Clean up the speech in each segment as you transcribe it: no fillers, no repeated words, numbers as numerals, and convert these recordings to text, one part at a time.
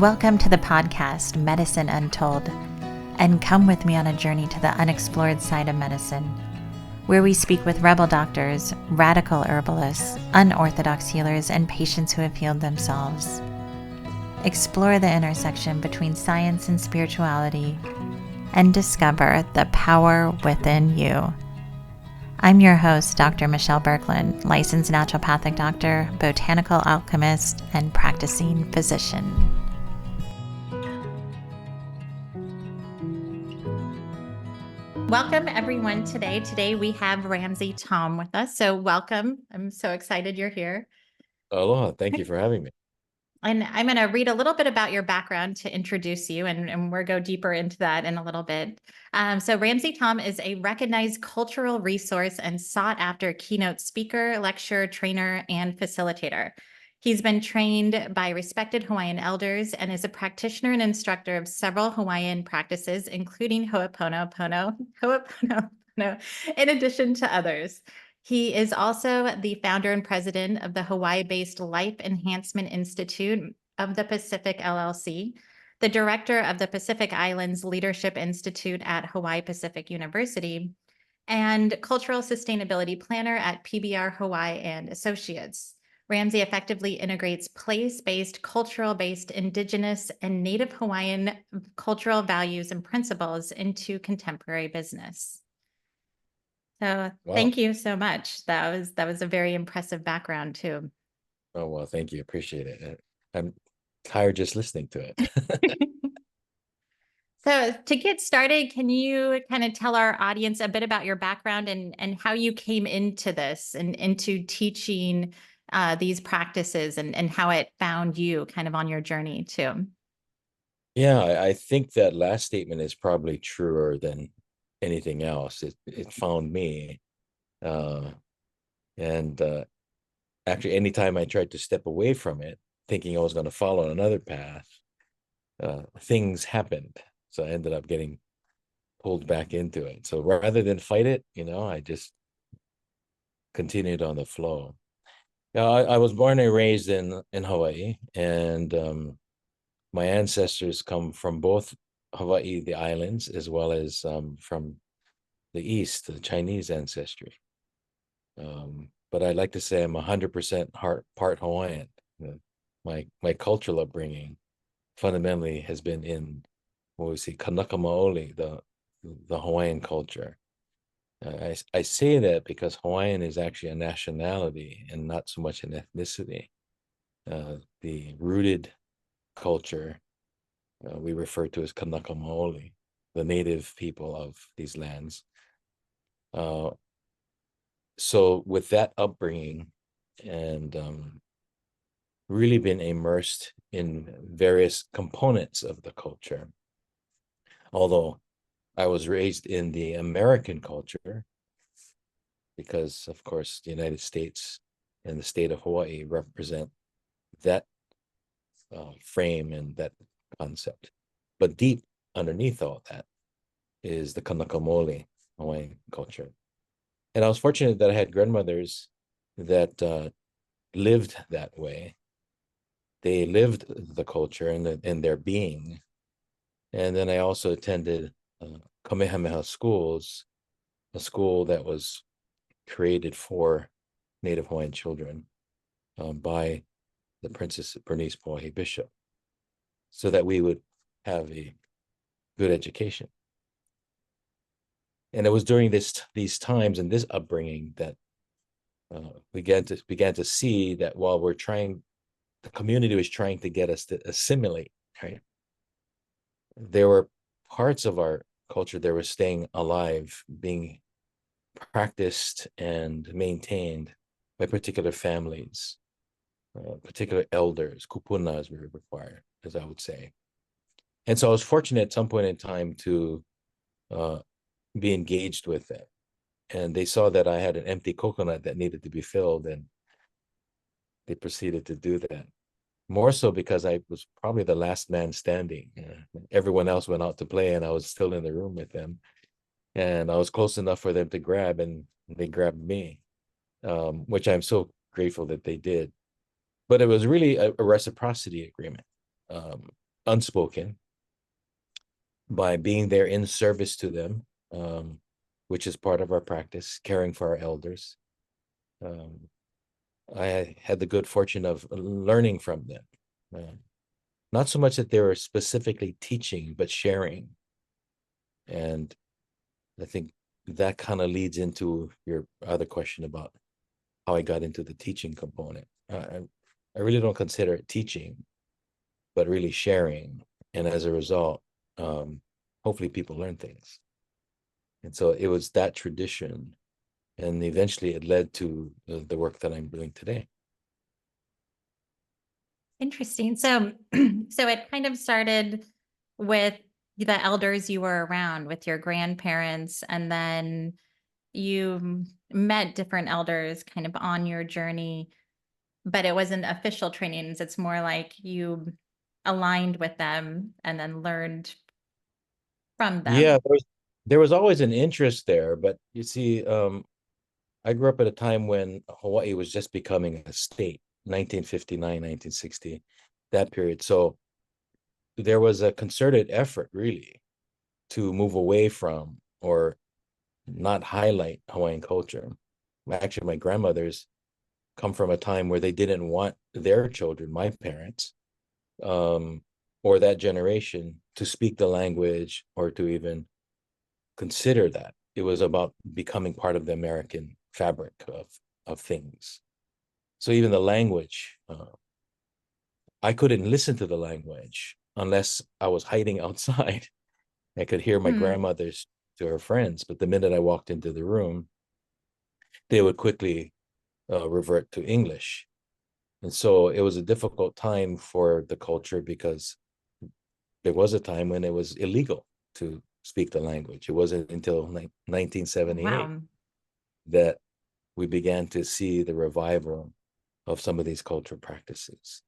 Welcome to the podcast, Medicine Untold, and come with me on a journey to the unexplored side of medicine, where we speak with rebel doctors, radical herbalists, unorthodox healers, and patients who have healed themselves. Explore the intersection between science and spirituality, and discover the power within you. I'm your host, Dr. Michelle Berkland, licensed naturopathic doctor, botanical alchemist, and practicing physician. Welcome, everyone, today. Today we have Ramsay Taum with us. So welcome. I'm so excited you're here. Aloha. Thank you for having me. And I'm going to read a little bit about your background to introduce you, and we'll go deeper into that in a little bit. So Ramsay Taum is a recognized cultural resource and sought-after keynote speaker, lecturer, trainer, and facilitator. He's been trained by respected Hawaiian elders and is a practitioner and instructor of several Hawaiian practices, including Ho'oponopono, in addition to others. He is also the founder and president of the Hawaii-based Life Enhancement Institute of the Pacific LLC, the director of the Pacific Islands Leadership Institute at Hawaii Pacific University, and cultural sustainability planner at PBR Hawaii and Associates. Ramsay effectively integrates place-based, cultural-based, indigenous, and Native Hawaiian cultural values and principles into contemporary business. So Thank you so much. That was a very impressive background too. Oh, well, thank you. Appreciate it. I'm tired just listening to it. So to get started, can you kind of tell our audience a bit about your background and how you came into this and into teaching these practices and how it found you kind of on your journey too? Yeah, I think that last statement is probably truer than anything else. It found me. And actually, anytime I tried to step away from it, thinking I was going to follow another path, things happened. So I ended up getting pulled back into it. So rather than fight it, I just continued on the flow. Yeah, I was born and raised in Hawaii, and my ancestors come from both Hawaii, the islands, as well as from the East, the Chinese ancestry. But I like to say I'm 100% part Hawaiian. My cultural upbringing fundamentally has been in what we say Kanaka Maoli, the Hawaiian culture. I say that because Hawaiian is actually a nationality and not so much an ethnicity. The rooted culture we refer to as Kanaka Maoli, the native people of these lands. So with that upbringing and really been immersed in various components of the culture, although I was raised in the American culture because, of course, the United States and the state of Hawaii represent that frame and that concept. But deep underneath all that is the Kanaka Maoli Hawaiian culture. And I was fortunate that I had grandmothers that lived that way. They lived the culture and their being. And then I also attended Kamehameha schools, a school that was created for Native Hawaiian children by the Princess Bernice Pauahi Bishop, so that we would have a good education. And it was during these times and this upbringing that we began to see that while the community was trying to get us to assimilate, right? There were parts of our culture that were staying alive, being practiced and maintained by particular families, particular elders, kupunas were required, as I would say. And so I was fortunate at some point in time to be engaged with it. And they saw that I had an empty coconut that needed to be filled, and they proceeded to do that. More so because I was probably the last man standing. Everyone else went out to play, and I was still in the room with them. And I was close enough for them to grab, and they grabbed me, which I'm so grateful that they did. But it was really a reciprocity agreement. unspoken, by being there in service to them, which is part of our practice, caring for our elders. Um, I had the good fortune of learning from them. Not so much that they were specifically teaching, but sharing. And I think that kind of leads into your other question about how I got into the teaching component. I really don't consider it teaching, but really sharing. And as a result, hopefully people learn things. And so it was that tradition. And eventually it led to the work that I'm doing today. Interesting. So, so it kind of started with the elders you were around, with your grandparents, and then you met different elders kind of on your journey, but it wasn't official trainings. It's more like you aligned with them and then learned from Yeah, them. there was always an interest there, but you see, I grew up at a time when Hawaii was just becoming a state, 1959, 1960, that period. So there was a concerted effort, really, to move away from or not highlight Hawaiian culture. Actually, my grandmothers come from a time where they didn't want their children, my parents, um, or that generation, to speak the language or to even consider that. It was about becoming part of the American fabric of things. So even the language, I couldn't listen to the language unless I was hiding outside. I could hear my Hmm. grandmother's to her friends, but the minute I walked into the room, they would quickly revert to English. And so it was a difficult time for the culture because there was a time when it was illegal to speak the language. It wasn't until 1978 Wow. that we began to see the revival of some of these cultural practices.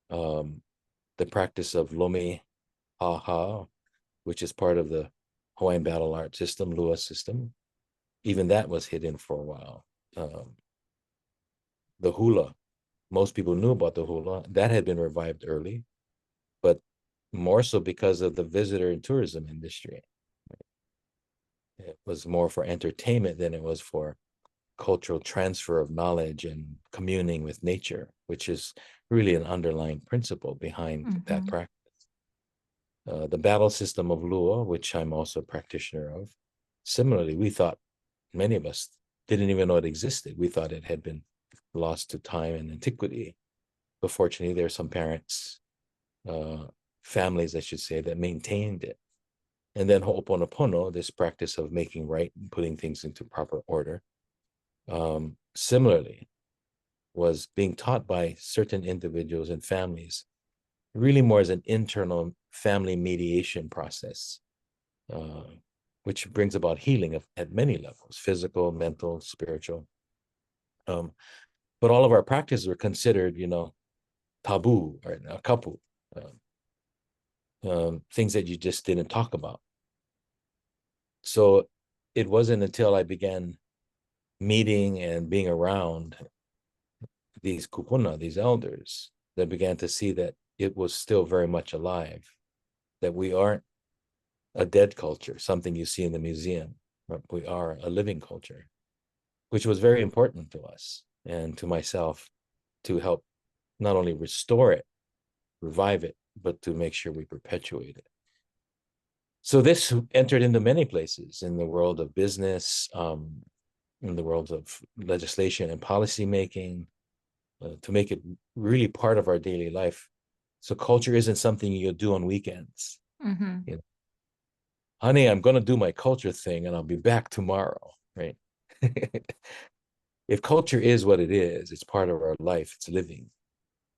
Um, the practice of lomi haha, which is part of the Hawaiian battle art system, Lua system, even that was hidden for a while. Um, the hula, most people knew about the hula, that had been revived early, but more so because of the visitor and tourism industry. It was more for entertainment than it was for cultural transfer of knowledge and communing with nature, which is really an underlying principle behind that Hmm. practice. The battle system of Lua, which I'm also a practitioner of, similarly, we thought, many of us didn't even know it existed. We thought it had been lost to time and antiquity. But fortunately, there are some parents, uh, families, I should say, that maintained it. And then Ho'oponopono, this practice of making right and putting things into proper order, similarly, was being taught by certain individuals and families, really more as an internal family mediation process, uh, which brings about healing at many levels: physical, mental, spiritual. Um, but all of our practices were considered, taboo or kapu, things that you just didn't talk about. So it wasn't until I began meeting and being around these kupuna, these elders, that began to see that it was still very much alive, that we aren't a dead culture, something you see in the museum. But we are a living culture, which was very important to us and to myself to help not only restore it, revive it, but to make sure we perpetuate it. So this entered into many places in the world of business, in the world of legislation and policy making, to make it really part of our daily life. So culture isn't something you do on weekends. Hmm. You know, honey, I'm going to do my culture thing and I'll be back tomorrow, right? If culture is what it is, it's part of our life, it's living,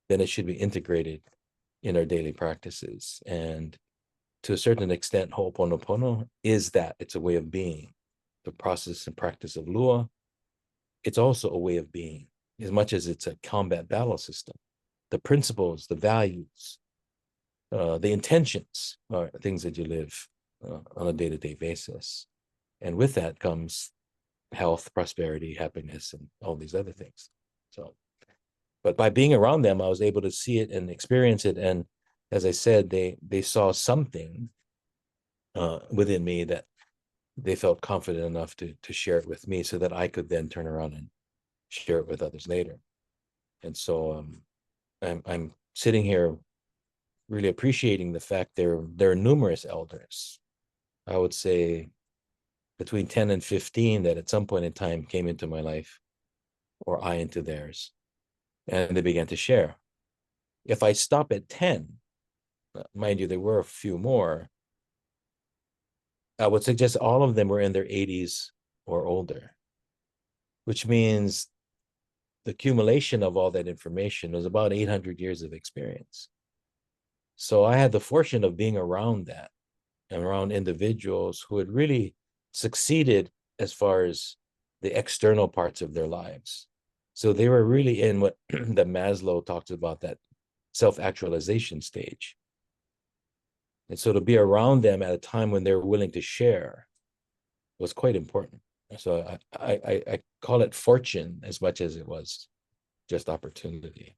then it should be integrated in our daily practices. And to a certain extent, Ho'oponopono is that. It's a way of being. The process and practice of Lua, it's also a way of being, as much as it's a combat battle system. The principles, the values, the intentions are things that you live on a day-to-day basis. And with that comes health, prosperity, happiness, and all these other things. So, but by being around them, I was able to see it and experience it. And as I said, they saw something within me that they felt confident enough to share it with me, so that I could then turn around and share it with others later. And so I'm sitting here really appreciating the fact there are numerous elders. I would say between 10 and 15 that at some point in time came into my life, or I into theirs, and they began to share. If I stop at 10, mind you, there were a few more, I would suggest all of them were in their 80s or older, which means the accumulation of all that information was about 800 years of experience. So I had the fortune of being around that and around individuals who had really succeeded as far as the external parts of their lives. So they were really in what that Maslow talks about, that self-actualization stage. And so to be around them at a time when they were willing to share was quite important. So I call it fortune as much as it was just opportunity.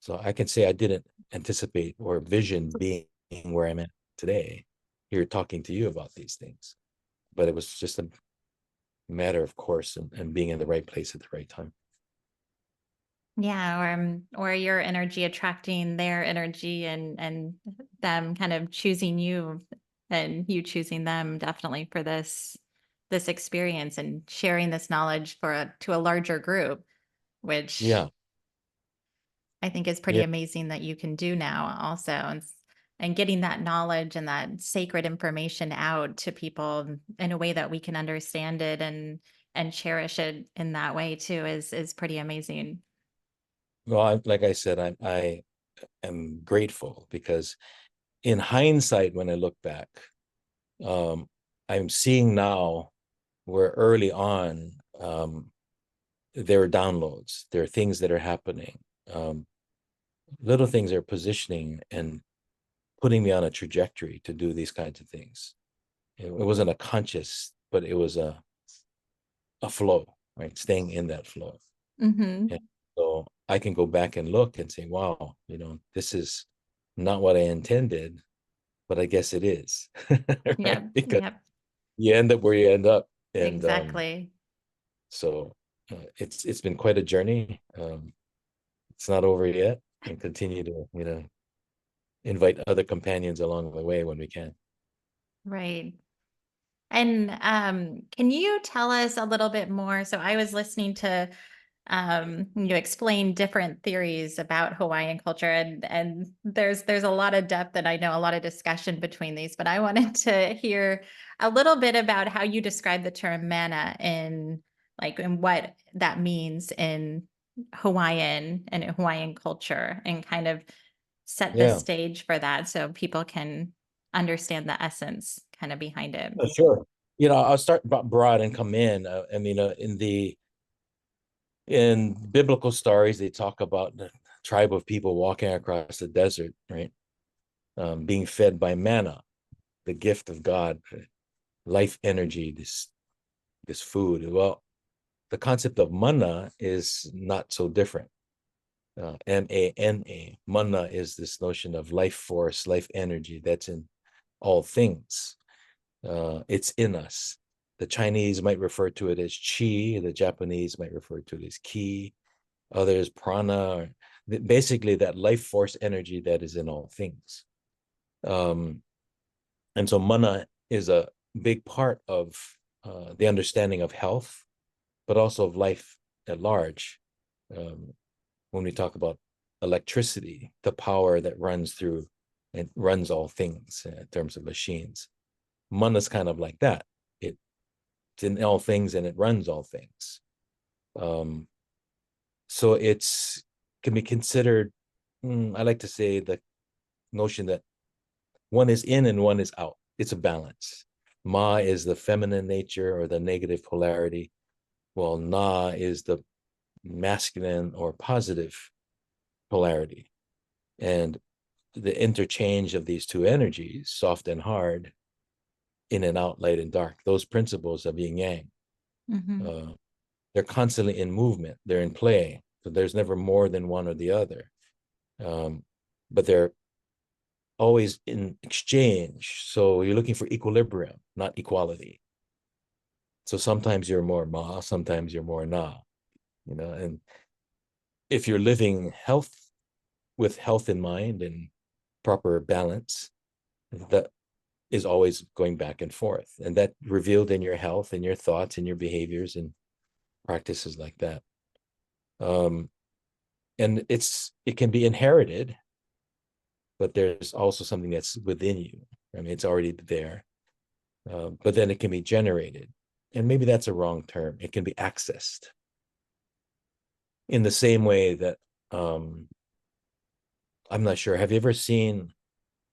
So I can say I didn't anticipate or vision being where I'm at today, here talking to you about these things. But it was just a matter of course, and being in the right place at the right time. Yeah, or your energy attracting their energy, and them kind of choosing you, and you choosing them definitely for this experience, and sharing this knowledge to a larger group, which Yeah, I think is pretty yeah. amazing that you can do now also, and getting that knowledge and that sacred information out to people in a way that we can understand it, and cherish it in that way too, is pretty amazing. Well, like I said, I am grateful because in hindsight, when I look back, um, I'm seeing now where early on there are downloads, there are things that are happening, um, little things are positioning and putting me on a trajectory to do these kinds of things. It wasn't a conscious, but it was a flow, right? Staying in that flow. Hmm. And so I can go back and look and say, wow, this is not what I intended, but I guess it is, right? Yep, Because yep, you end up where you end up. And exactly. so it's been quite a journey. It's not over yet, and continue to, invite other companions along the way when we can. Right. And can you tell us a little bit more? So I was listening to you explain different theories about Hawaiian culture, and there's a lot of depth, and I know a lot of discussion between these, but I wanted to hear a little bit about how you describe the term mana and what that means in Hawaiian and Hawaiian culture, and kind of set the Yeah, stage for that so people can understand the essence kind of behind it. sure. I'll start broad and come in. I mean, in biblical stories, they talk about the tribe of people walking across the desert, right? Being fed by manna, the gift of God, life energy, this food. Well, the concept of manna is not so different. mana, manna is this notion of life force, life energy that's in all things. It's in us. The Chinese might refer to it as chi. The Japanese might refer to it as ki. Others prana. Basically, that life force energy that is in all things. Um, and so mana is a big part of the understanding of health, but also of life at large. Um, when we talk about electricity, the power that runs through and runs all things in terms of machines. Mana is kind of like that. It's in all things and it runs all things. Um, so it's can be considered. I like to say the notion that one is in and one is out. It's a balance. Ma is the feminine nature or the negative polarity, while Na is the masculine or positive polarity. And the interchange of these two energies, soft and hard, in and out, light and dark, those principles of yin yang, Hmm. uh, they're constantly in movement, they're in play. So there's never more than one or the other. But they're always in exchange. So you're looking for equilibrium, not equality. So sometimes you're more ma, sometimes you're more na, and if you're living health with health in mind and proper balance, that is always going back and forth. And that revealed in your health and your thoughts and your behaviors and practices like that. And it can be inherited, but there's also something that's within you. I mean, it's already there, but then it can be generated. And maybe that's a wrong term. It can be accessed in the same way that I'm not sure. Have you ever seen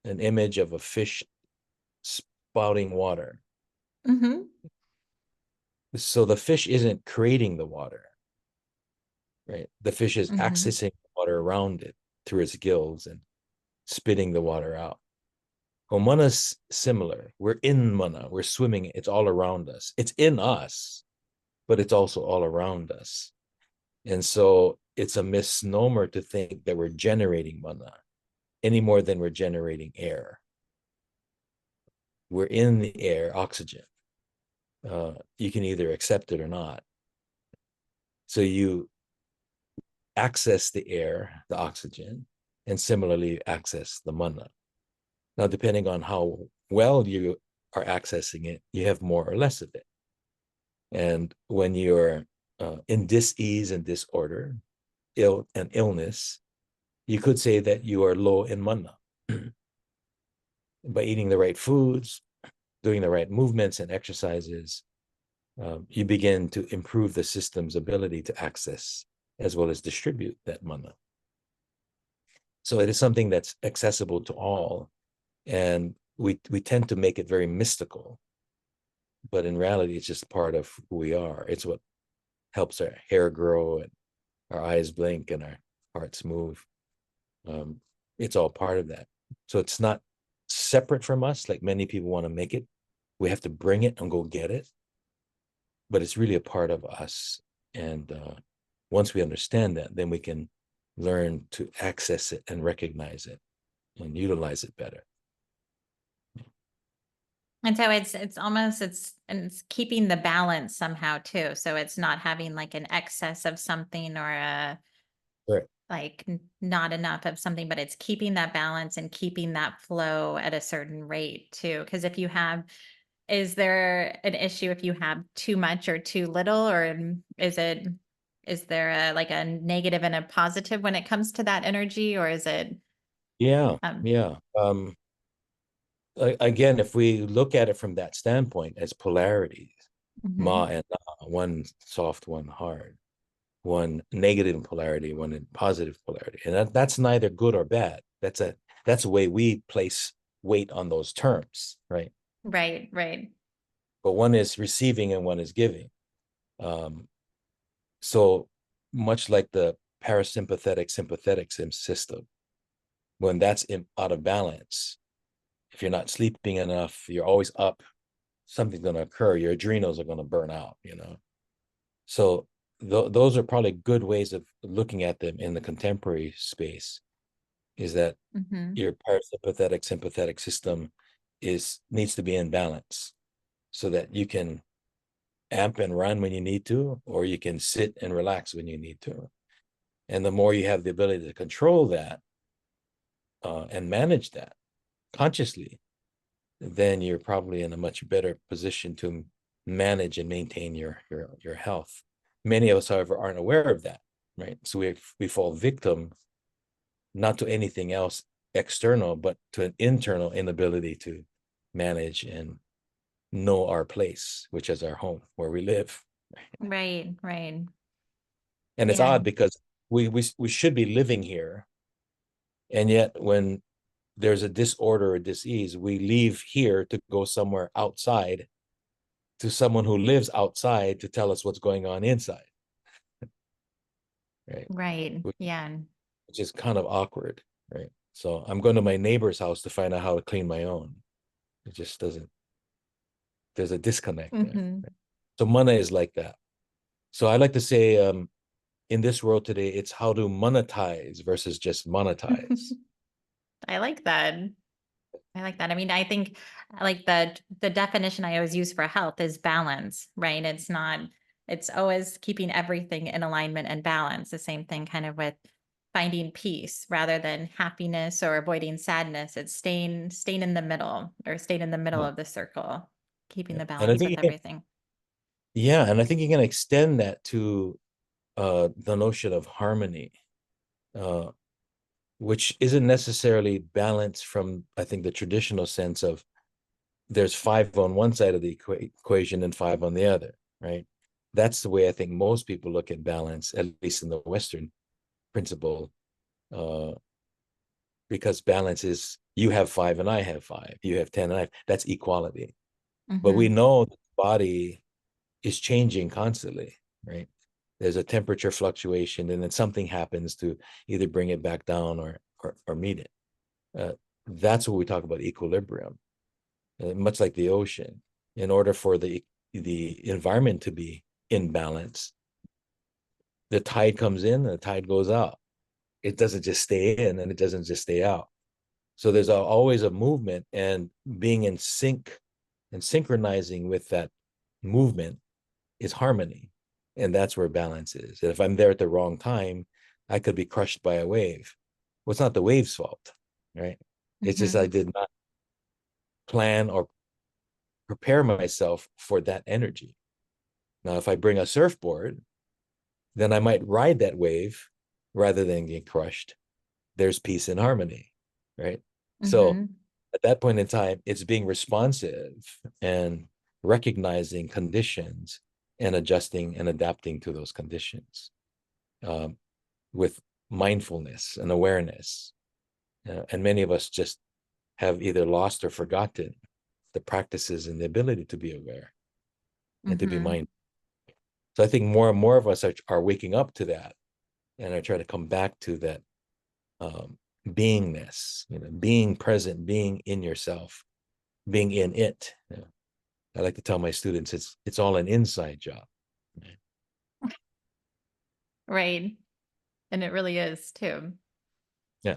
an image of a fish spouting water? Mm-hmm. So the fish isn't creating the water, right? The fish is Mm-hmm. accessing water around it through its gills and spitting the water out. Well, mana's similar. We're in mana. We're swimming. It's all around us. It's in us, but it's also all around us. And so it's a misnomer to think that we're generating mana any more than we're generating air. We're in the air, oxygen. You can either accept it or not. So you access the air, the oxygen, and similarly access the mana. Now, depending on how well you are accessing it, you have more or less of it. And when you're in dis-ease and disorder, illness, you could say that you are low in mana. By eating the right foods, doing the right movements and exercises, you begin to improve the system's ability to access as well as distribute that mana. So it is something that's accessible to all, and we tend to make it very mystical, but in reality, it's just part of who we are. It's what helps our hair grow and our eyes blink and our hearts move. Um, it's all part of that. So it's not separate from us like many people want to make it. We have to bring it and go get it, but it's really a part of us. And once we understand that, then we can learn to access it and recognize it and utilize it better. And so it's almost it's keeping the balance somehow too. So it's not having like an excess of something or a Right. like not enough of something, but it's keeping that balance and keeping that flow at a certain rate too. Because if you have, is there an issue if you have too much or too little, or is there a like a negative and a positive when it comes to that energy, or is it Yeah. um Yeah. Again, if we look at it from that standpoint as polarities, ma mhm. and na, one soft, one hard, one negative polarity, one in positive polarity, and that's neither good or bad. That's the way we place weight on those terms, right? Right, right. But one is receiving and one is giving. Um, so much like the parasympathetic sympathetic system, when that's out of balance, if you're not sleeping enough, you're always up, something's going to occur. Your adrenals are going to burn out. So those are probably good ways of looking at them in the contemporary space. Is that Mhm. your parasympathetic sympathetic system needs to be in balance so that you can amp and run when you need to, or you can sit and relax when you need to. And the more you have the ability to control that and manage that consciously, then you're probably in a much better position to manage and maintain your health. Many of us, however, aren't aware of that, right? So we fall victim not to anything else external, but to an internal inability to manage and know our place, which is our home, where we live. Right, right. And it's Yeah. odd because we should be living here, and yet when there's a disorder or disease, we leave here to go somewhere outside to someone who lives outside to tell us what's going on inside, right? Right. Yeah. Which is kind of awkward, right? So I'm going to my neighbor's house to find out how to clean my own. It just doesn't, there's a disconnect there. Mhm. Right? So mana is like that. So I like to say in this world today, it's how to monetize versus just monetize. I like that. I like that. I mean, I think like the definition I always use for health is balance, right? It's not, it's always keeping everything in alignment and balance. The same thing kind of with finding peace rather than happiness or avoiding sadness. It's staying in the middle, or staying in the middle Yeah. of the circle, keeping Yeah. the And I balance think with you can, everything. yeah, and I think you can extend that to the notion of harmony, uh, which isn't necessarily balance from, I think, the traditional sense of there's five on one side of the equation and five on the other, right? That's the way I think most people look at balance, at least in the Western principle, uh, because balance is you have five and I have five, you have 10 and I have, that's equality. But we Hmm. know the body is changing constantly, right? There's a temperature fluctuation, and then something happens to either bring it back down or meet it. That's what we talk about equilibrium. Much like the ocean, in order for the environment to be in balance, the tide comes in and the tide goes out. It doesn't just stay in and it doesn't just stay out. So there's always a movement, and being in sync and synchronizing with that movement is harmony. And that's where balance is. And if I'm there at the wrong time, I could be crushed by a wave. Well, it's not the wave's fault, right? It's just I Hmm. did not plan or prepare myself for that energy. Now, if I bring a surfboard, then I might ride that wave rather than get crushed. There's peace and harmony, right? So Hmm. at that point in time, it's being responsive and recognizing conditions and adjusting and adapting to those conditions, um, with mindfulness and awareness. And many of us just have either lost or forgotten the practices and the ability to be aware and to be Hmm. mindful. So I think more and more of us are waking up to that and are trying to come back to that, um, beingness, being present, being in yourself, being in it. I like to tell my students it's all an inside job. Right. And it really is too. Yeah.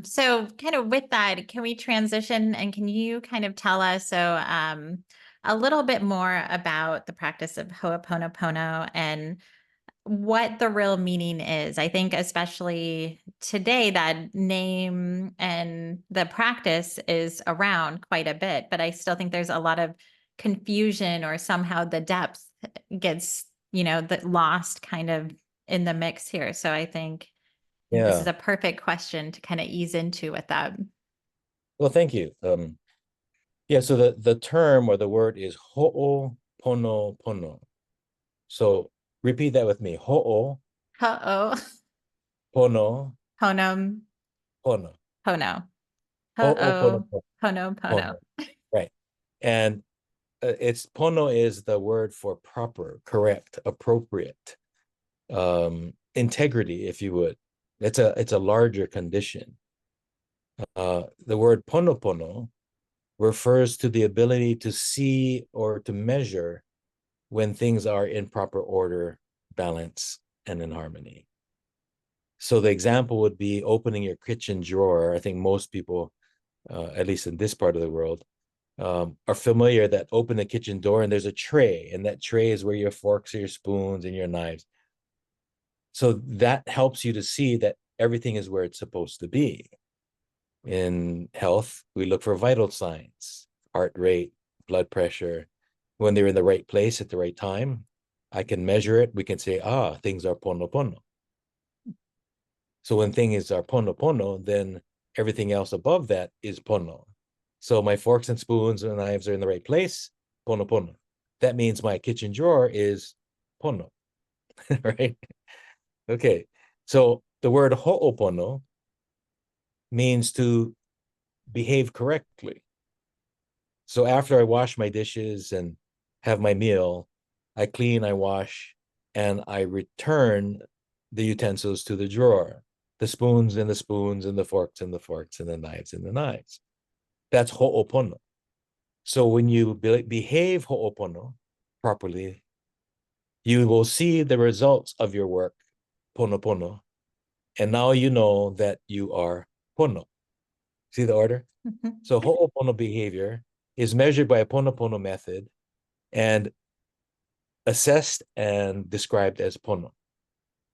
So kind of with that, can we transition, and can you kind of tell us a little bit more about the practice of Ho'oponopono and what the real meaning is? I think especially today that name and the practice is around quite a bit, but I still think there's a lot of confusion, or somehow the depth gets, lost kind of in the mix here. So I think this is Yeah. a perfect question to kind of ease into with that. Well, thank you. Yeah, so the term or the word is ho'oponopono. So repeat that with me. Ho'opono. Ho-oh, honum, Pono. pono. Ho-oh, Ho'oponopono. pono, pono. Right. And it's pono is the word for proper, correct, appropriate, integrity, if you would. It's a larger condition. The word ponopono refers to the ability to see or to measure when things are in proper order, balance, and in harmony. So the example would be opening your kitchen drawer. I think most people, at least in this part of the world, are familiar that open the kitchen door and there's a tray, and that tray is where your forks, your spoons, and your knives. So that helps you to see that everything is where it's supposed to be. In health, we look for vital signs, heart rate, blood pressure. When they're in the right place at the right time, I can measure it. We can say, things are pono pono. So when things are pono pono, then everything else above that is pono. So my forks and spoons and knives are in the right place, pono pono. That means my kitchen drawer is pono, right? Okay. So the word ho'opono means to behave correctly. So after I wash my dishes and have my meal, I clean, I wash, and I return the utensils to the drawer, the spoons and the spoons and the forks and the forks and the knives and the knives. That's ho'opono. So when you behave ho'opono properly, you will see the results of your work, pono pono, and now you know that you are pono. See the order? Mhm. So Ho'opono behavior is measured by a Ponopono method and assessed and described as Pono.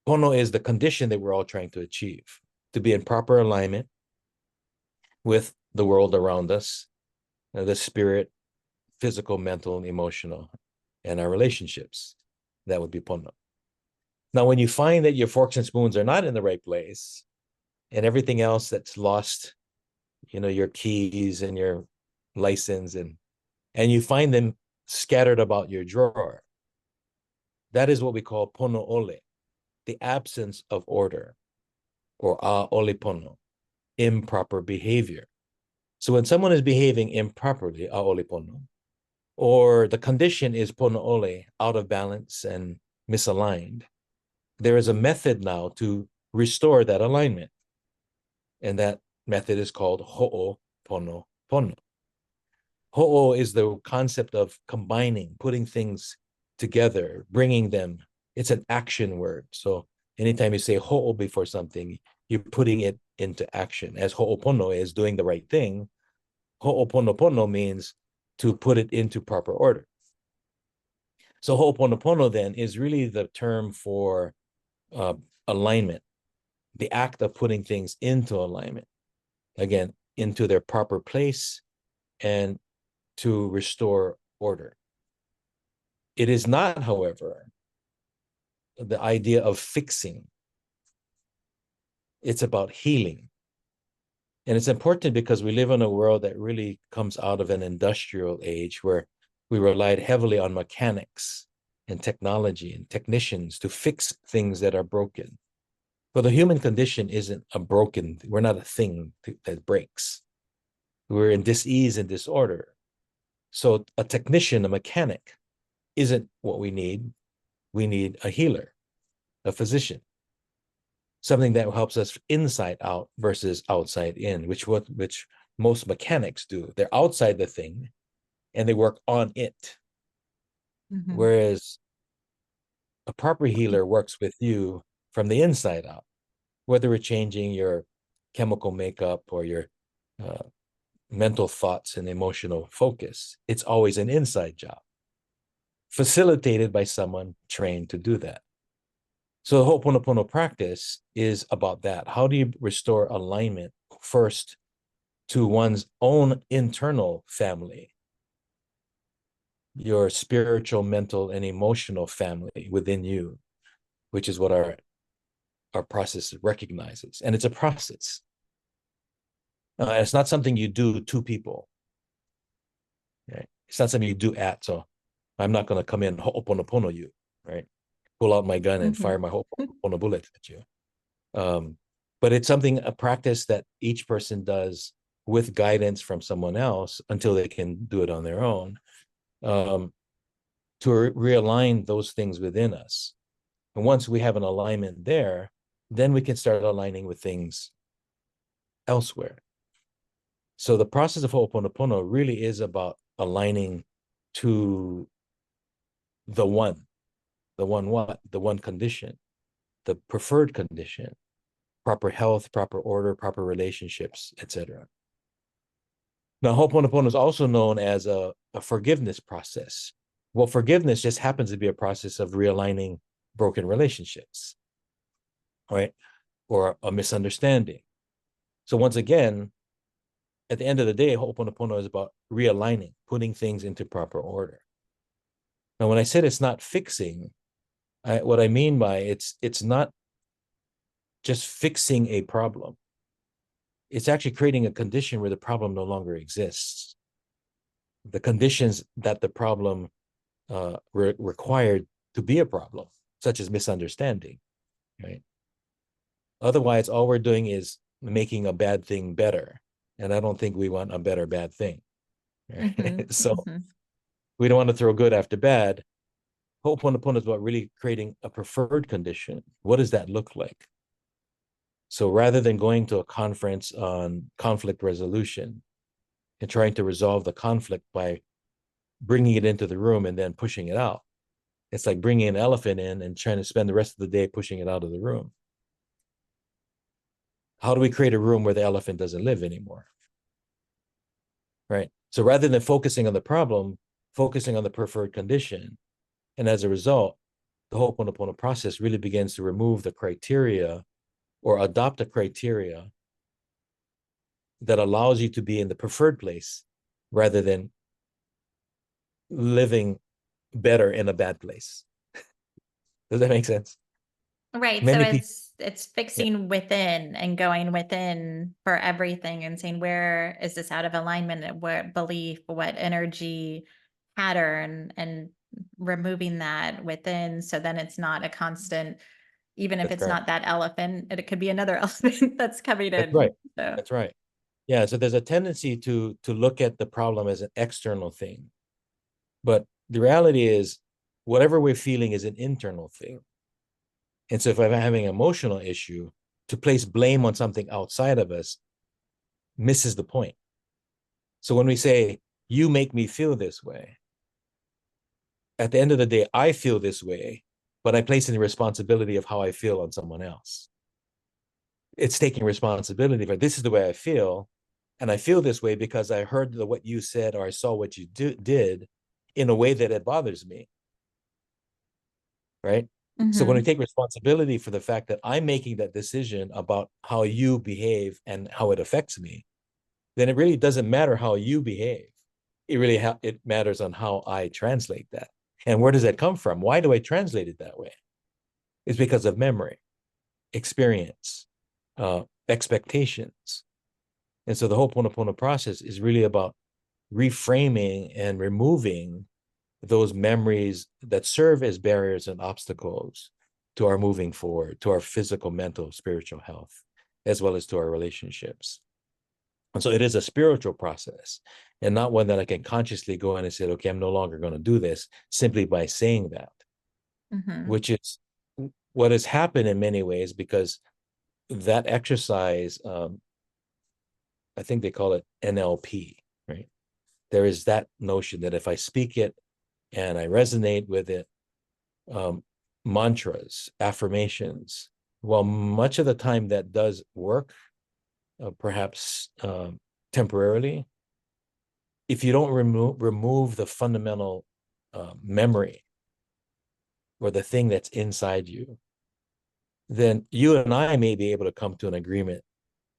Pono is the condition that we're all trying to achieve, to be in proper alignment with the world around us, the spirit, physical, mental, and emotional, and our relationships. That would be Pono. Now, when you find that your forks and spoons are not in the right place and everything else that's lost, your keys and your license, and you find them scattered about your drawer, that is what we call Pono Ole, the absence of order, or a ole Pono, improper behavior. So when someone is behaving improperly, a ole Pono, or the condition is Pono Ole, out of balance and misaligned, there is a method now to restore that alignment. And that method is called Ho'oponopono. Ho'o is the concept of combining, putting things together, bringing them. It's an action word. So anytime you say ho'o before something, you're putting it into action. As ho'opono is doing the right thing, ho'oponopono means to put it into proper order. So ho'oponopono then is really the term for uh, alignment, the act of putting things into alignment, again, into their proper place and to restore order. It is not, however, the idea of fixing. It's about healing. And it's important because we live in a world that really comes out of an industrial age where we relied heavily on mechanics and technology and technicians to fix things that are broken. But the human condition isn't we're not a thing that breaks. We're in dis-ease and disorder. So a technician, a mechanic, isn't what we need. We need a healer, a physician, something that helps us inside out versus outside in, which most mechanics do. They're outside the thing and they work on it. Mhm. Whereas a proper healer works with you from the inside out, whether we're changing your chemical makeup or your uh, mental thoughts and emotional focus. It's always an inside job, facilitated by someone trained to do that. So the Ho'oponopono practice is about that. How do you restore alignment first to one's own internal family, your spiritual, mental, and emotional family within you, which is what our process recognizes. And it's a process. It's not something you do to people. Right? It's not something you do so I'm not going to come in Ho'oponopono you, right? Pull out my gun and fire Mhm. my Ho'oponopono bullet at you. Um, but it's a practice that each person does with guidance from someone else until they can do it on their own, to realign those things within us. And once we have an alignment there, then we can start aligning with things elsewhere. So the process of Ho'oponopono really is about aligning to the one, the one condition, the preferred condition, proper health, proper order, proper relationships, etc. Now, Ho'oponopono is also known as a forgiveness process. Well, forgiveness just happens to be a process of realigning broken relationships, right? Or a misunderstanding. So once again, at the end of the day, Ho'oponopono is about realigning, putting things into proper order. Now, when I said it's not fixing, what I mean by it's not just fixing a problem. It's actually creating a condition where the problem no longer exists. The conditions that the problem required to be a problem, such as misunderstanding, right? Otherwise, all we're doing is making a bad thing better. And I don't think we want a better bad thing. Right? Mhm. So Mhm. we don't want to throw good after bad. Ho'oponopono is about really creating a preferred condition. What does that look like? So rather than going to a conference on conflict resolution and trying to resolve the conflict by bringing it into the room and then pushing it out, it's like bringing an elephant in and trying to spend the rest of the day pushing it out of the room. How do we create a room where the elephant doesn't live anymore? right? So rather than focusing on the problem, focusing on the preferred condition. And as a result, the Ho'oponopono process really begins to remove the criteria or adopt a criteria that allows you to be in the preferred place rather than living better in a bad place. Does that make sense? Right. So Many people, it's yeah, fixing within and going within for everything and saying, where is this out of alignment? What belief, what energy pattern, and removing that within. So then it's not a constant, even if that's it's correct. not that elephant, it could be another elephant that's coming That's right. in. So, That's right. Yeah. So there's a tendency to look at the problem as an external thing. But the reality is, whatever we're feeling is an internal thing. And so if I'm having an emotional issue, to place blame on something outside of us misses the point. So when we say, you make me feel this way, at the end of the day, I feel this way, but I place the responsibility of how I feel on someone else. It's taking responsibility for this is the way I feel. And I feel this way because I heard what you said or I saw what you did in a way that it bothers me. Right. So when we mhm, take responsibility for the fact that I'm making that decision about how you behave and how it affects me, then it really doesn't matter how you behave. It really it matters on how I translate that. And where does that come from? Why do I translate it that way? It's because of memory, experience, expectations. And so the whole Ho'oponopono process is really about reframing and removing those memories that serve as barriers and obstacles to our moving forward, to our physical, mental, spiritual health, as well as to our relationships. And so it is a spiritual process and not one that I can consciously go in and say, okay, I'm no longer going to do this simply by saying that, mhm, which is what has happened in many ways because that exercise, I think they call it NLP, right? There is that notion that if I speak it and I resonate with it, um, mantras, affirmations, well, much of the time that does work, perhaps temporarily, if you don't remove the fundamental memory or the thing that's inside you, then you and I may be able to come to an agreement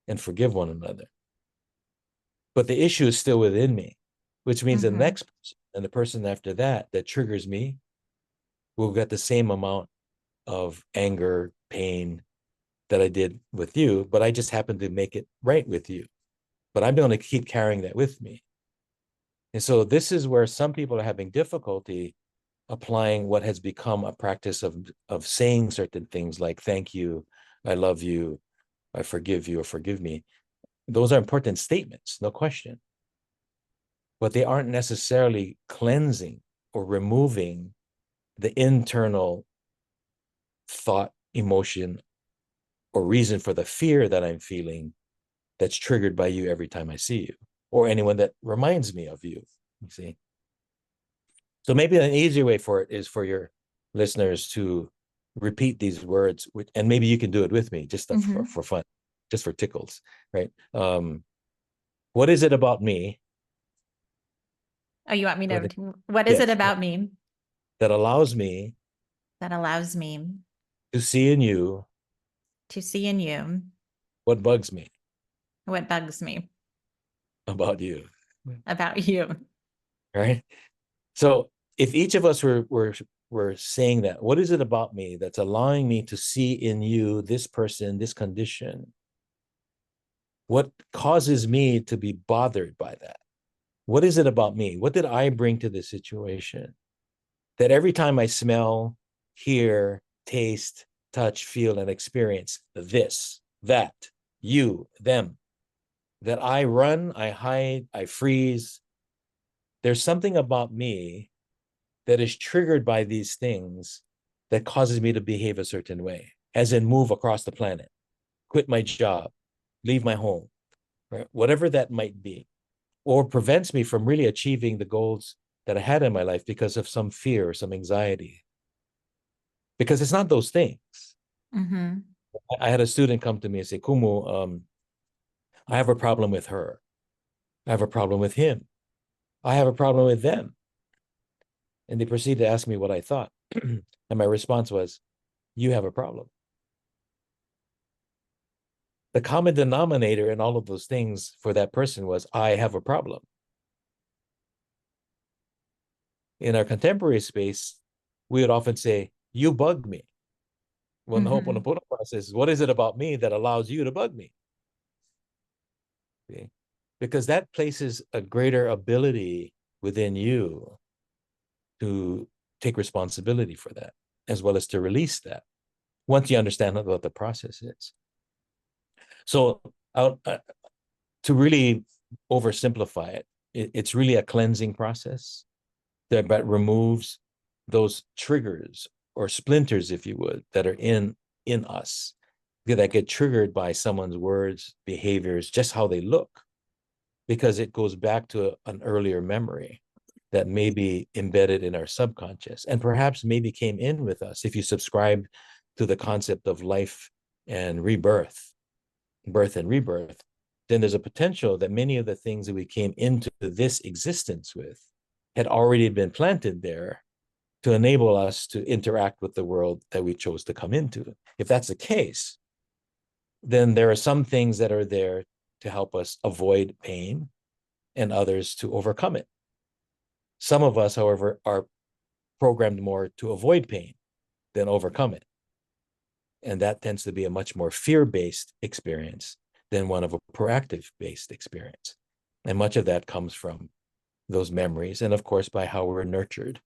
and forgive one another. But the issue is still within me, which means the mhm. next person and the person after that that triggers me will get the same amount of anger, pain that I did with you, but I just happen to make it right with you. But I'm going to keep carrying that with me. And so this is where some people are having difficulty applying what has become a practice of saying certain things like thank you, I love you, I forgive you, or forgive me. Those are important statements, no question, but they aren't necessarily cleansing or removing the internal thought, emotion, or reason for the fear that I'm feeling that's triggered by you every time I see you, or anyone that reminds me of you. You see? So maybe an easier way for it is for your listeners to repeat these words, and maybe you can do it with me just Mhm. for fun, just for tickles, right? What is it about me Oh, you want me that, to, what is it yes, about me that allows me that allows me to see in you to see in you what bugs me what bugs me about you, about you? right? So if each of us were saying that, what is it about me that's allowing me to see in you this person, this condition? What causes me to be bothered by that? What is it about me? What did I bring to the situation that every time I smell, hear, taste, touch, feel, and experience this, that, you, them, that I run, I hide, I freeze? There's something about me that is triggered by these things that causes me to behave a certain way, as in move across the planet, quit my job, leave my home, right? Whatever that might be, or prevents me from really achieving the goals that I had in my life because of some fear or some anxiety. Because it's not those things. Mm-hmm. I had a student come to me and say, Kumu, I have a problem with her. I have a problem with him. I have a problem with them. And they proceeded to ask me what I thought. And my response was, you have a problem. The common denominator in all of those things for that person was, I have a problem. In our contemporary space, we would often say, you bug me. When the Mm-hmm. Ho'oponopono process is, what is it about me that allows you to bug me? Okay? Because that places a greater ability within you to take responsibility for that, as well as to release that once you understand what the process is. So, to really oversimplify it, it's really a cleansing process that removes those triggers or splinters, if you would, that are in us that get triggered by someone's words, behaviors, just how they look, because it goes back to an earlier memory that may be embedded in our subconscious and perhaps maybe came in with us. If you subscribe to the concept of life and rebirth, birth and rebirth, then there's a potential that many of the things that we came into this existence with had already been planted there to enable us to interact with the world that we chose to come into. If that's the case, then there are some things that are there to help us avoid pain and others to overcome it. Some of us, however, are programmed more to avoid pain than overcome it. And that tends to be a much more fear-based experience than one of a proactive-based experience. And much of that comes from those memories, and of course, by how we're nurtured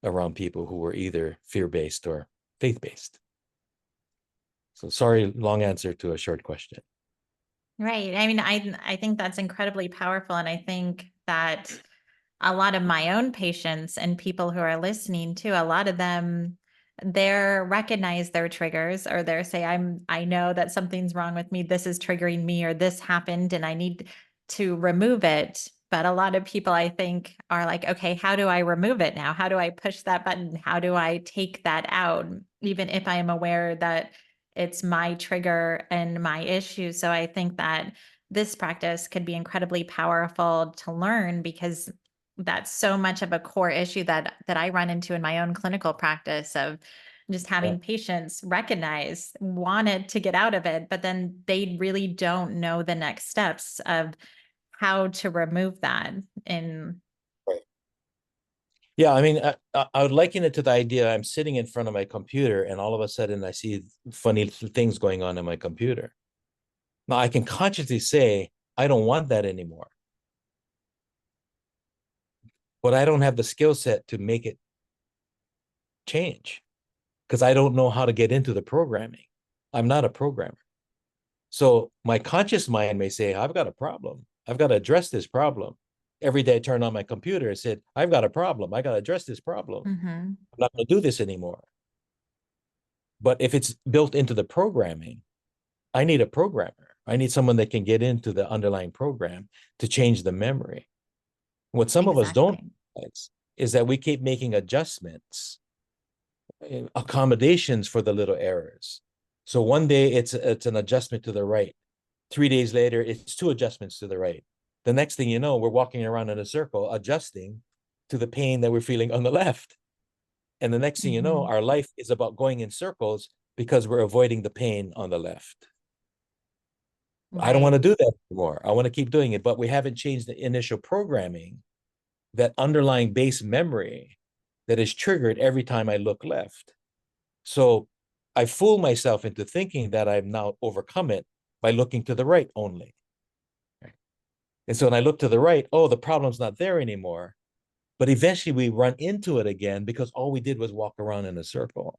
around people who were either fear-based or faith-based. So sorry, long answer to a short question. Right. I mean, I think that's incredibly powerful. And I think that a lot of my own patients and people who are listening too, a lot of them, they're recognize their triggers, or they're say, I know that something's wrong with me. This is triggering me, or this happened and I need to remove it. But a lot of people, I think, are like, okay, how do I remove it now? How do I push that button? How do I take that out? Even if I am aware that it's my trigger and my issue. So I think that this practice could be incredibly powerful to learn, because that's so much of a core issue that I run into in my own clinical practice, of just Yeah. having patients recognize, wanted to get out of it, but then they really don't know the next steps of how to remove that. And Right. Yeah, I mean, I would liken it to the idea I'm sitting in front of my computer and all of a sudden I see funny things going on in my computer. Now I can consciously say, I don't want that anymore, but I don't have the skill set to make it change because I don't know how to get into the programming. I'm not a programmer. So my conscious mind may say, I've got a problem. I've got to address this problem. Every day I turn on my computer and said, I've got a problem. I got to address this problem. Mhm. I'm not going to do this anymore. But if it's built into the programming, I need a programmer. I need someone that can get into the underlying program to change the memory. What some of us don't Exactly. realize is that we keep making adjustments, accommodations for the little errors. So one day it's an adjustment to the right. 3 days later, it's two adjustments to the right. The next thing you know, we're walking around in a circle, adjusting to the pain that we're feeling on the left. And the next thing you know, Mhm. our life is about going in circles because we're avoiding the pain on the left. I don't want Right. to do that anymore. I want to keep doing it, but we haven't changed the initial programming, that underlying base memory that is triggered every time I look left. So I fool myself into thinking that I've now overcome it by looking to the right only. And so when I look to the right, oh, the problem's not there anymore. But eventually we run into it again because all we did was walk around in a circle.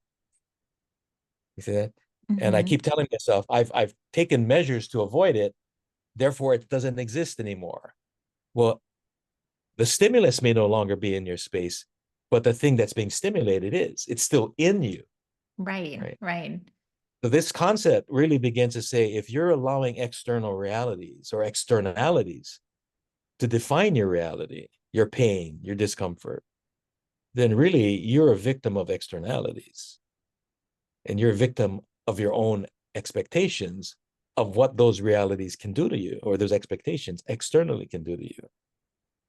You see that? And I Mhm. keep telling myself, I've taken measures to avoid it, therefore it doesn't exist anymore. Well, the stimulus may no longer be in your space, but the thing that's being stimulated is. It's still in you, Right. right? Right. So this concept really begins to say, if you're allowing external realities or externalities to define your reality, your pain, your discomfort, then really you're a victim of externalities and you're a victim of your own expectations of what those realities can do to you, or those expectations externally can do to you.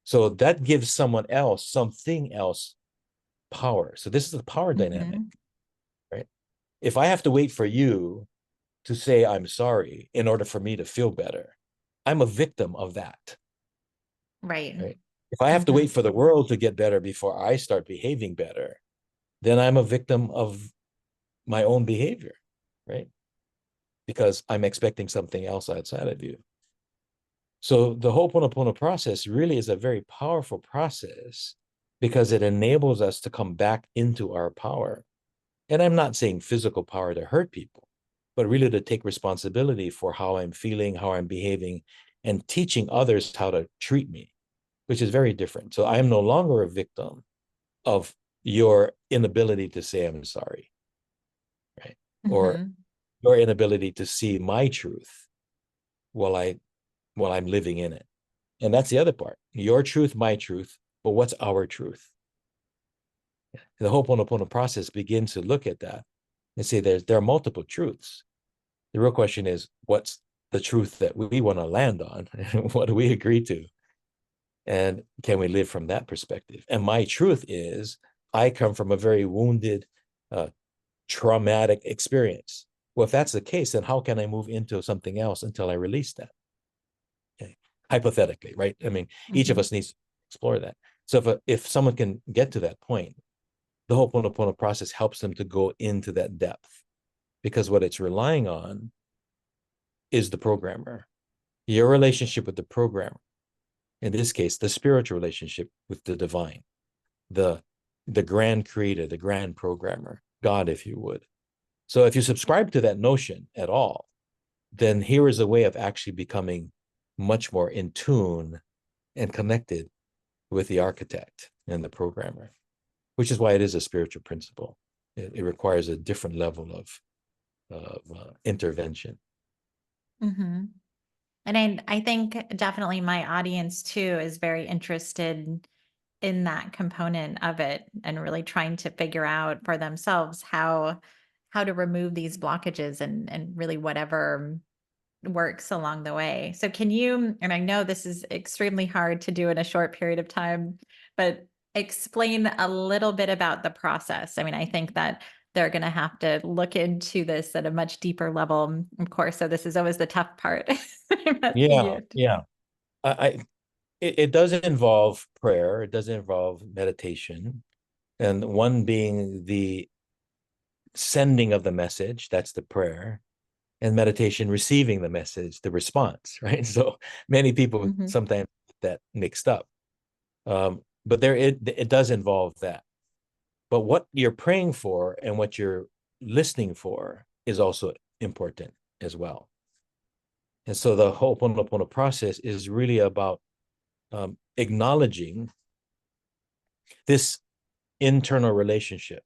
So that gives someone else, something else, power. So this is the power dynamic, right? If I have to wait for you to say I'm sorry in order for me to feel better, I'm a victim of that, Right. right? If I have to wait for the world to get better before I start behaving better, then I'm a victim of my own behavior, right? Because I'm expecting something else outside of you. So the Ho'oponopono process really is a very powerful process because it enables us to come back into our power. And I'm not saying physical power to hurt people, but really to take responsibility for how I'm feeling, how I'm behaving, and teaching others how to treat me, which is very different. So I am no longer a victim of your inability to say I'm sorry, right? Or your inability to see my truth while I'm living in it. And that's the other part. Your truth, my truth, but what's our truth? The Ho'oponopono process begins to look at that and say there are multiple truths. The real question is, what's the truth that we want to land on? What do we agree to? And can we live from that perspective? And my truth is, I come from a very wounded, traumatic experience. Well, if that's the case, then how can I move into something else until I release that? Okay. Hypothetically, right? I mean, each of us needs to explore that. So if someone can get to that point, the Ho'oponopono process helps them to go into that depth, because what it's relying on is the programmer, your relationship with the programmer. In this case, the spiritual relationship with the divine, the grand creator, the grand programmer, God, if you would. So if you subscribe to that notion at all, then here is a way of actually becoming much more in tune and connected with the architect and the programmer, which is why it is a spiritual principle. It requires a different level of intervention. And I think definitely my audience too is very interested in that component of it and really trying to figure out for themselves how to remove these blockages and really whatever works along the way. So can you, and I know this is extremely hard to do in a short period of time, but explain a little bit about the process. I mean, I think that they're going to have to look into this at a much deeper level, of course. So this is always the tough part. I'm asking Yeah, you. yeah. It does involve prayer. It does involve meditation, and one being the sending of the message, that's the prayer, and meditation receiving the message, the response, right? So many people sometimes get that mixed up. But it does involve that. But what you're praying for and what you're listening for is also important as well. And so the Ho'oponopono process is really about acknowledging this internal relationship.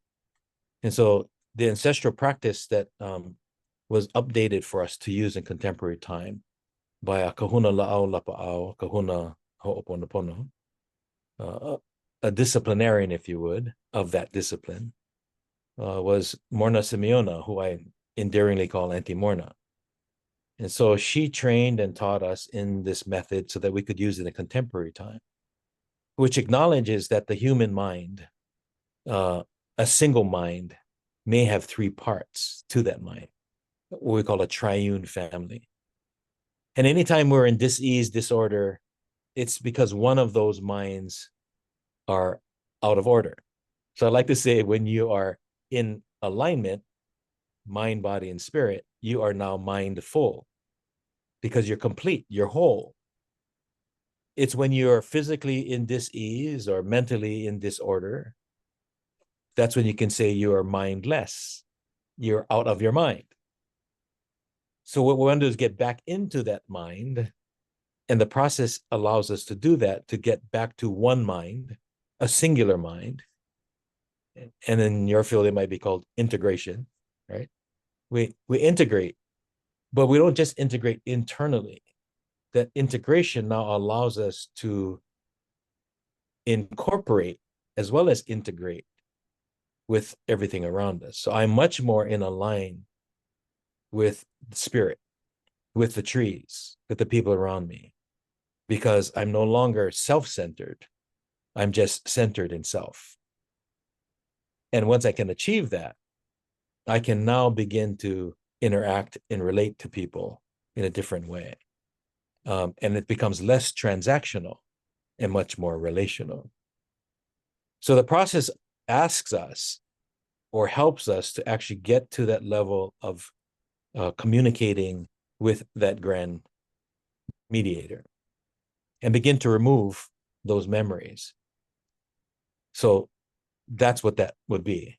And so the ancestral practice that was updated for us to use in contemporary time by a kahuna la'au lapa'au, kahuna ho'oponopono, a disciplinarian, if you would, of that discipline, was Morna Simeona, who I endearingly call Auntie Morna. And so she trained and taught us in this method so that we could use it in contemporary time, which acknowledges that the human mind, a single mind, may have three parts to that mind, what we call a triune family. And anytime we're in dis-ease, disorder, it's because one of those minds are out of order. So I like to say, when you are in alignment, mind, body, and spirit, you are now mindful because you're complete, you're whole. It's when you're physically in dis-ease or mentally in disorder, that's when you can say you are mindless. You're out of your mind. So what we want to do is get back into that mind. And the process allows us to do that, to get back to one mind, a singular mind. And in your field, it might be called integration, right? We integrate, but we don't just integrate internally. That integration now allows us to incorporate as well as integrate with everything around us. So I'm much more in align with the spirit, with the trees, with the people around me, because I'm no longer self-centered. I'm just centered in self. And once I can achieve that, I can now begin to interact and relate to people in a different way. And it becomes less transactional and much more relational. So the process asks us or helps us to actually get to that level of communicating with that grand mediator and begin to remove those memories. So that's what that would be.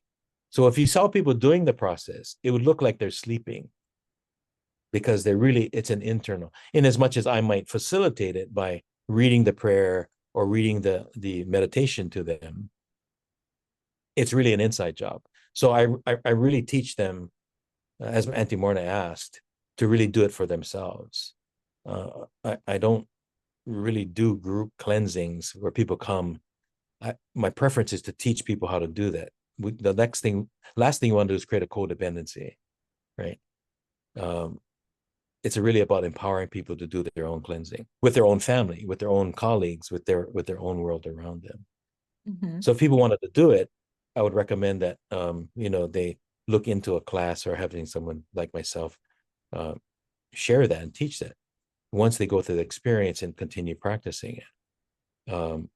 So if you saw people doing the process, it would look like they're sleeping, because they're really, it's an internal, in as much as I might facilitate it by reading the prayer or reading the meditation to them. It's really an inside job. So I really teach them, as Auntie Morna asked, to really do it for themselves. I don't really do group cleansings where people come. My preference is to teach people how to do that. The last thing you want to do is create a codependency, right? It's really about empowering people to do their own cleansing with their own family, with their own colleagues, with their own world around them. Mm-hmm. So if people wanted to do it, I would recommend that they look into a class or having someone like myself share that and teach that. Once they go through the experience and continue practicing it,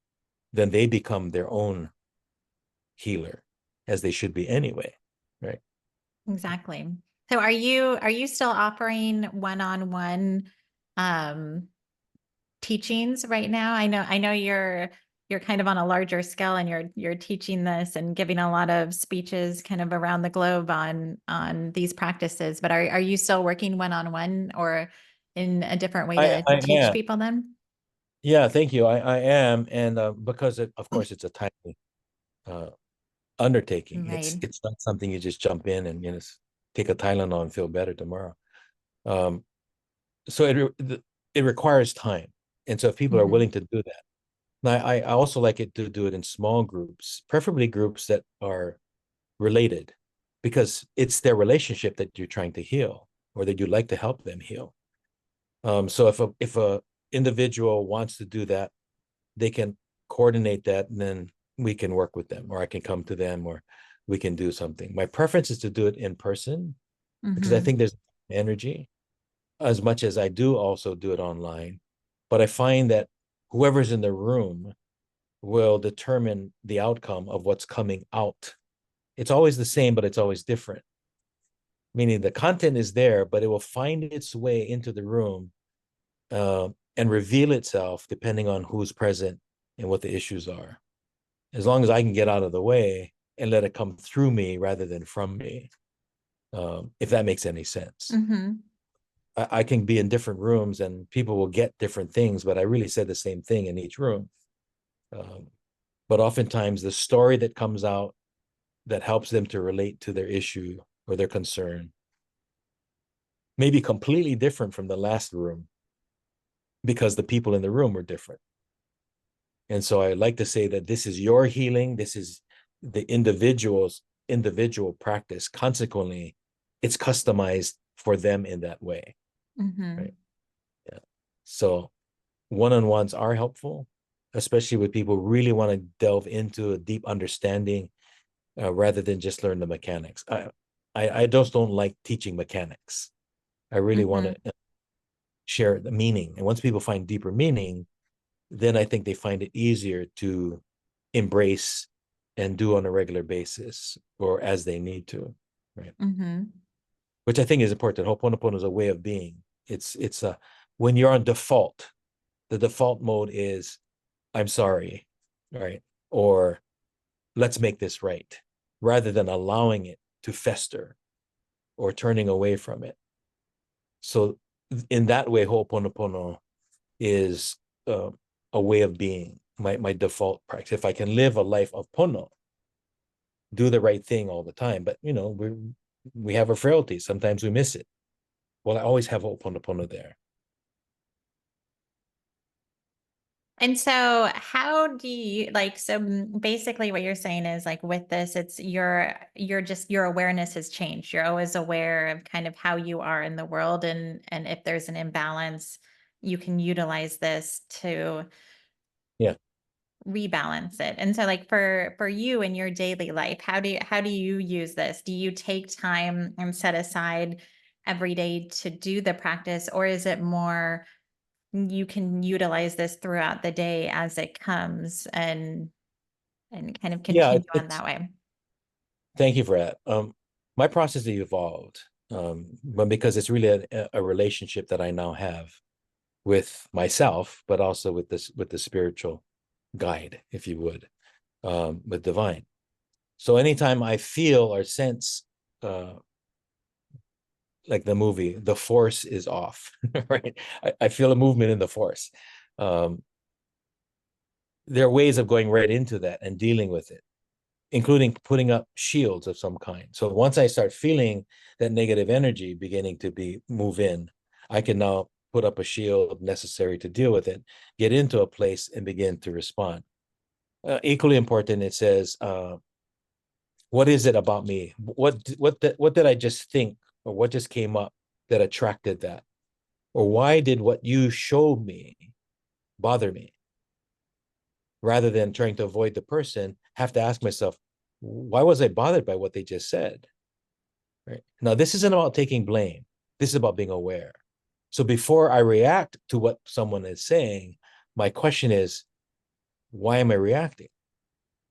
then they become their own healer, as they should be anyway, right? Exactly. So are you still offering one-on-one teachings right now? I know you're kind of on a larger scale, and you're teaching this and giving a lot of speeches kind of around the globe on these practices, but are you still working one-on-one or in a different way to I teach am. people then? Yeah, thank you. I am. And because of course it's a tiny uh, undertaking. Right. It's not something you just jump in and take a Tylenol and feel better tomorrow. Um, so it requires time, and so if people are Mm-hmm. willing to do that, now I also like it to do it in small groups, preferably groups that are related, because it's their relationship that you're trying to heal or that you'd like to help them heal. So if a individual wants to do that, they can coordinate that, and then we can work with them, or I can come to them, or we can do something. My preference is to do it in person, because I Mm-hmm. think there's energy, as much as I do also do it online. But I find that whoever's in the room will determine the outcome of what's coming out. It's always the same, but it's always different. Meaning the content is there, but it will find its way into the room and reveal itself depending on who's present and what the issues are. As long as I can get out of the way and let it come through me rather than from me, if that makes any sense. Mm-hmm. I can be in different rooms and people will get different things, but I really said the same thing in each room. Um, but oftentimes the story that comes out that helps them to relate to their issue or their concern may be completely different from the last room, because the people in the room were different. And so I like to say that this is your healing. This is the individual practice. Consequently, it's customized for them in that way, Mm-hmm. right? Yeah. So one-on-ones are helpful, especially with people who really want to delve into a deep understanding rather than just learn the mechanics. I just don't like teaching mechanics. I really want Mm-hmm. to share the meaning. And once people find deeper meaning, then I think they find it easier to embrace and do on a regular basis or as they need to, right? Mm-hmm. Which I think is important. Ho'oponopono is a way of being. It's a when you're on default, the default mode is I'm sorry, right? Or let's make this right, rather than allowing it to fester or turning away from it. So in that way, Ho'oponopono is a way of being, my default practice. If I can live a life of pono, do the right thing all the time, but we have a frailty. Sometimes we miss it. Well, I always have Ho'oponopono there. And so how do you like so basically what you're saying is like with this it's you're just your awareness has changed. You're always aware of kind of how you are in the world and if there's an imbalance, you can utilize this to Yeah. rebalance it. And so like for you in your daily life, how do you use this? Do you take time and set aside every day to do the practice, or is it more you can utilize this throughout the day as it comes and kind of Yeah, continue on it's that way? thank you for that. My process has evolved, but because it's really a relationship that I now have with myself, but also with this with the spiritual guide, if you would, with divine. So anytime I feel or sense, uh, like the movie, the force is off, right? I feel a movement in the force. Um, there are ways of going right into that and dealing with it, including putting up shields of some kind. So once I start feeling that negative energy beginning to be move in, I can now put up a shield necessary to deal with it, get into a place and begin to respond. Equally important, it says, what is it about me? What did I just think, or what just came up that attracted that, or why did what you showed me bother me? Rather than trying to avoid the person, have to ask myself, why was I bothered by what they just said? Right now, this isn't about taking blame. This is about being aware. So before I react to what someone is saying, my question is, why am I reacting?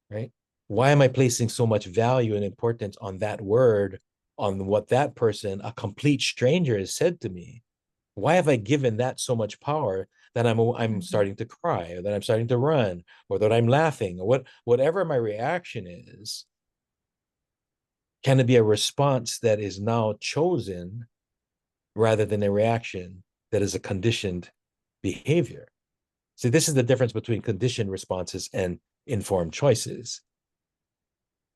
Right? Why am I placing so much value and importance on that word, on what that person, a complete stranger, has said to me? Why have I given that so much power that I'm Mhm. starting to cry, or that I'm starting to run, or that I'm laughing, or whatever my reaction is? Can it be a response that is now chosen rather than a reaction that is a conditioned behavior? See, this is the difference between conditioned responses and informed choices.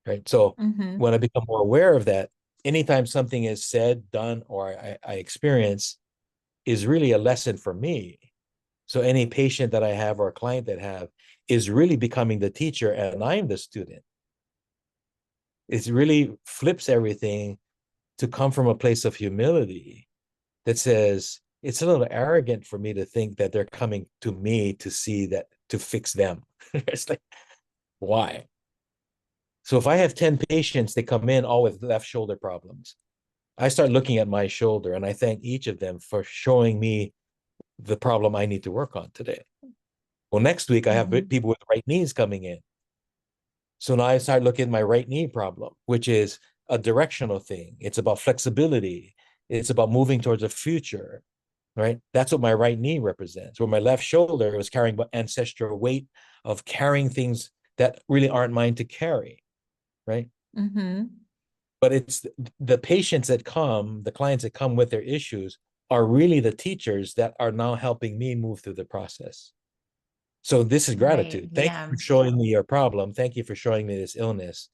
Right. So Mhm. when I become more aware of that, anytime something is said, done, or I experience is really a lesson for me. So any patient that I have or a client that I have is really becoming the teacher and I'm the student. It really flips everything to come from a place of humility that says it's a little arrogant for me to think that they're coming to me to see that to fix them. It's like, why? So if I have 10 patients, they come in all with left shoulder problems. I start looking at my shoulder and I thank each of them for showing me the problem I need to work on today. Well, next week I have Mhm. people with right knees coming in. So now I start looking at my right knee problem, which is a directional thing. It's about flexibility. It's about moving towards a future, right? That's what my right knee represents. Where my left shoulder was carrying ancestral weight of carrying things that really aren't mine to carry, right? Mhm. But it's the patients that come, the clients that come with their issues are really the teachers that are now helping me move through the process. So this is Right. gratitude. Thank you Yeah. for showing me your problem. Thank you for showing me this illness,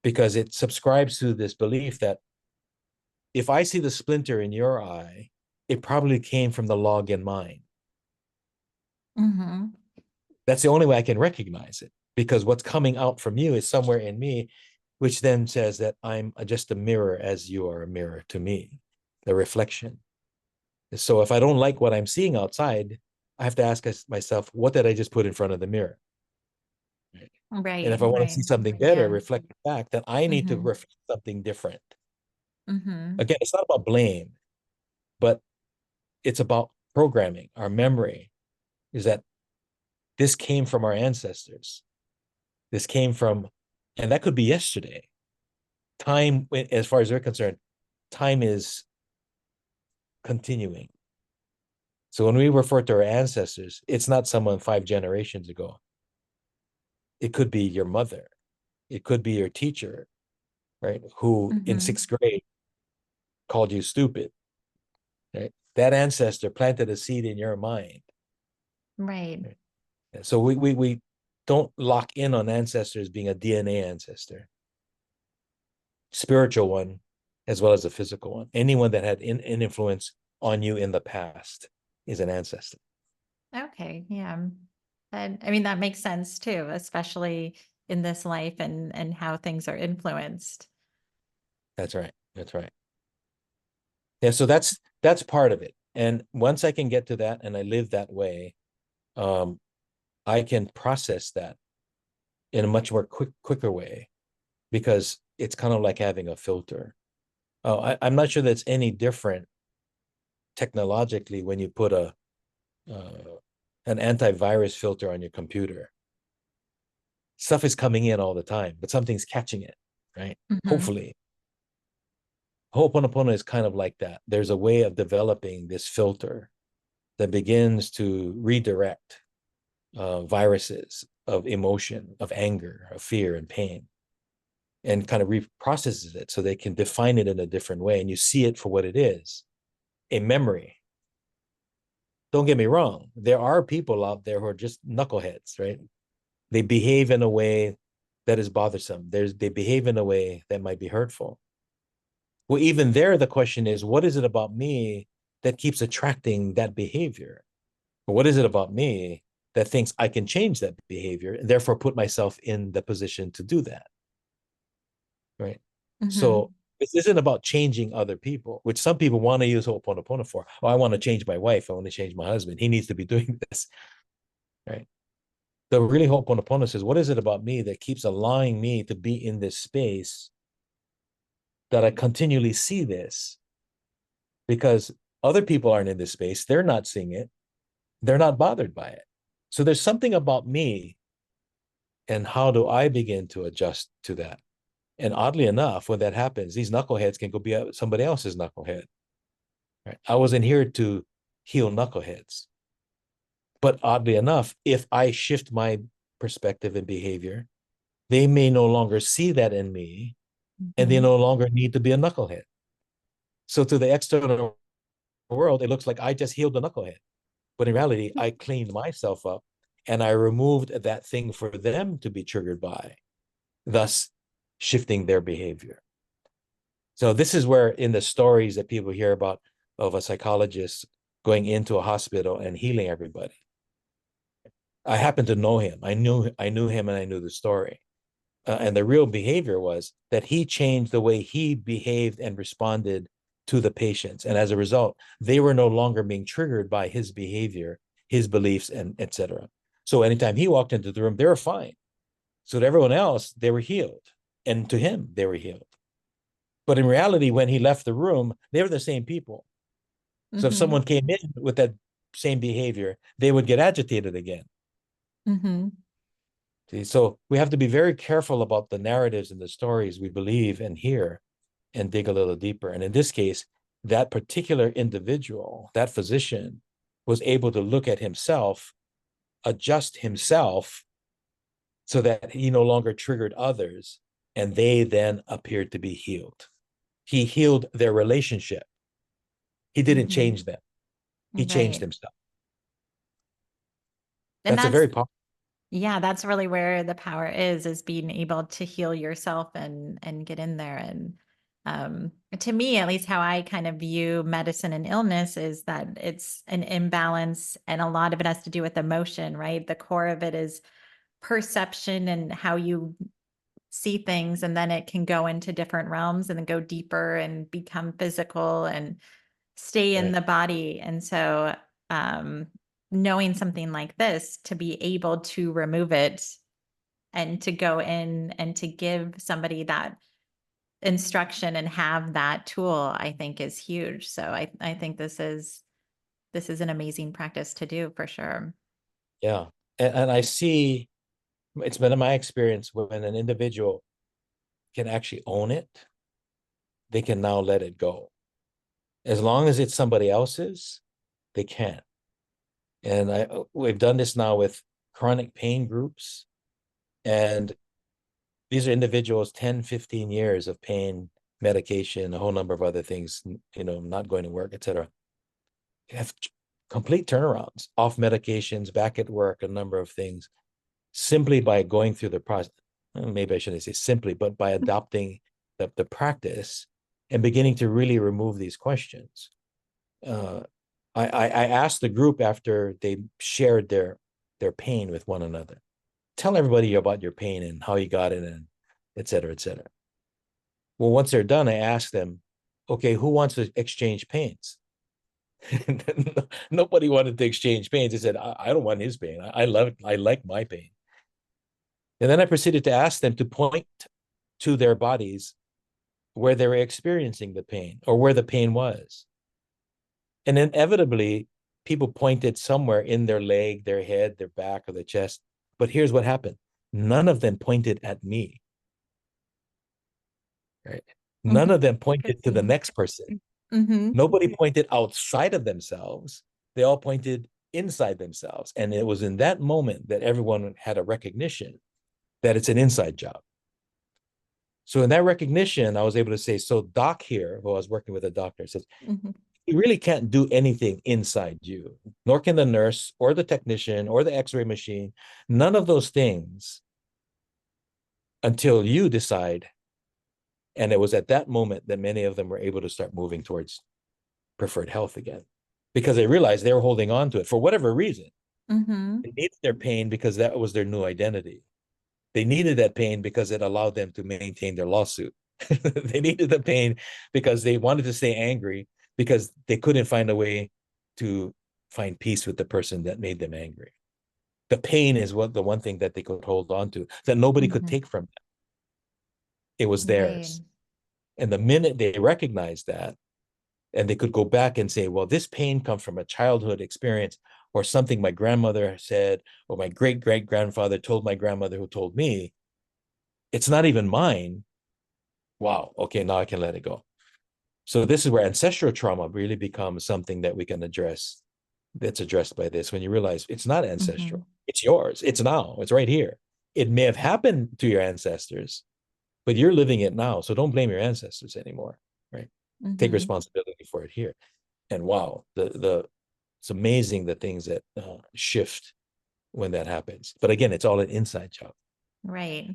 because it subscribes to this belief that if I see the splinter in your eye, it probably came from the log in mine. Mhm. That's the only way I can recognize it, because what's coming out from you is somewhere in me, which then says that I'm just a mirror as you are a mirror to me, the reflection. So if I don't like what I'm seeing outside, I have to ask myself, what did I just put in front of the mirror? And Right. if I want to see Right. something better, Yeah. reflect back, then I need to Mhm. reflect something different. Mhm. Again, it's not about blame, but it's about programming. Our memory is that this came from our ancestors. This came from, and that could be yesterday. Time, as far as they're concerned, time is continuing. So when we refer to our ancestors, it's not someone 5 generations ago. It could be your mother. It could be your teacher, right? Who in Mhm. sixth grade called you stupid, right? That ancestor planted a seed in your mind. Right. Right? So we don't lock in on ancestors being a DNA ancestor, spiritual one, as well as a physical one. Anyone that had an influence on you in the past is an ancestor. Okay. Yeah. And I mean, that makes sense too, especially in this life and how things are influenced. That's right. That's right. Yeah, so that's part of it. And once I can get to that and I live that way, um, I can process that in a much more quicker way because it's kind of like having a filter. Oh, I'm not sure that's any different technologically when you put a an antivirus filter on your computer. Stuff is coming in all the time, but something's catching it, right? Mhm. Hopefully. Ho'oponopono is kind of like that. There's a way of developing this filter that begins to redirect viruses of emotion, of anger, of fear, and pain, and kind of reprocesses it so they can define it in a different way. And you see it for what it is, a memory. Don't get me wrong. There are people out there who are just knuckleheads, right? They behave in a way that is bothersome. They behave in a way that might be hurtful. Well, even there, the question is, what is it about me that keeps attracting that behavior? What is it about me that thinks I can change that behavior and therefore put myself in the position to do that? Right. So Mhm. this isn't about changing other people, which some people want to use Ho'oponopono for. Oh, I want to change my wife. I want to change my husband. He needs to be doing this. Right. The really Ho'oponopono says, what is it about me that keeps allowing me to be in this space that I continually see this? Because other people aren't in this space. They're not seeing it. They're not bothered by it. So there's something about me, and how do I begin to adjust to that? And oddly enough, when that happens, these knuckleheads can go be somebody else's knucklehead. Right? I wasn't here to heal knuckleheads. But oddly enough, if I shift my perspective and behavior, they may no longer see that in me, and they Mhm. no longer need to be a knucklehead. So to the external world, it looks like I just healed the knucklehead. But in reality, I cleaned myself up and I removed that thing for them to be triggered by, thus shifting their behavior. So this is where in the stories that people hear about of a psychologist going into a hospital and healing everybody. I happen to know him. I knew him and I knew the story. And the real behavior was that he changed the way he behaved and responded to the patients. And as a result, they were no longer being triggered by his behavior, his beliefs, and etc. So anytime he walked into the room, they were fine. So to everyone else, they were healed. And to him, they were healed. But in reality, when he left the room, they were the same people. So if Mhm. someone came in with that same behavior, they would get agitated again. Mhm. See, so we have to be very careful about the narratives and the stories we believe and hear and dig a little deeper. And in this case, that particular individual, that physician, was able to look at himself, adjust himself so that he no longer triggered others, and they then appeared to be healed. He healed their relationship. He didn't Mhm. change them. He changed Right. himself. And That's a that's very powerful. yeah, that's really where the power is being able to heal yourself and get in there. And to me, at least how I kind of view medicine and illness is that it's an imbalance, and a lot of it has to do with emotion, right? The core of it is perception and how you see things, and then it can go into different realms and then go deeper and become physical and stay in Right. the body. And so, um, knowing something like this, to be able to remove it and to go in and to give somebody that instruction and have that tool, I think is huge. So I think this is an amazing practice to do for sure. Yeah. And I see it's been in my experience when an individual can actually own it, they can now let it go. As long as it's somebody else's, they can. And we've done this now with chronic pain groups. And these are individuals, 10, 15 years of pain, medication, a whole number of other things, not going to work, etc. Have complete turnarounds, off medications, back at work, a number of things, simply by going through the process. Maybe I shouldn't say simply, but by adopting the practice and beginning to really remove these questions. Uh, I asked the group after they shared their their pain with one another. Tell everybody about your pain and how you got it, and et cetera, et cetera. Well, once they're done, I ask them, okay, who wants to exchange pains? Nobody wanted to exchange pains. They said, I don't want his pain. I like my pain. And then I proceeded to ask them to point to their bodies where they were experiencing the pain or where the pain was. And inevitably, people pointed somewhere in their leg, their head, their back, or their chest. But here's what happened. None of them pointed at me. Right? None Mhm. of them pointed to the Interesting. next person. Mm-hmm. Nobody pointed outside of themselves. They all pointed inside themselves. And it was in that moment that everyone had a recognition that it's an inside job. So in that recognition, I was able to say, so Doc here, who I was working with a doctor, says, Mm-hmm. you really can't do anything inside you, nor can the nurse or the technician or the x-ray machine, none of those things until you decide. And it was at that moment that many of them were able to start moving towards preferred health again, because they realized they were holding on to it for whatever reason. Mm-hmm. They needed their pain because that was their new identity. They needed that pain because it allowed them to maintain their lawsuit. They needed the pain because they wanted to stay angry because they couldn't find a way to find peace with the person that made them angry. The pain is what the one thing that they could hold on to that nobody could Mm-hmm. take from them. It was Right. theirs. And the minute they recognized that, and they could go back and say, well, this pain comes from a childhood experience or something my grandmother said, or my great great grandfather told my grandmother who told me, it's not even mine. Wow. Okay, now I can let it go. So this is where ancestral trauma really becomes something that we can address. That's addressed by this. When you realize it's not Mm-hmm. ancestral, it's yours. It's now. It's right here. It may have happened to your ancestors, but you're living it now. So don't blame your ancestors anymore. Right? Take Mm-hmm. responsibility for it here. And wow, the it's amazing the things that shift when that happens. But again, it's all an inside job. Right.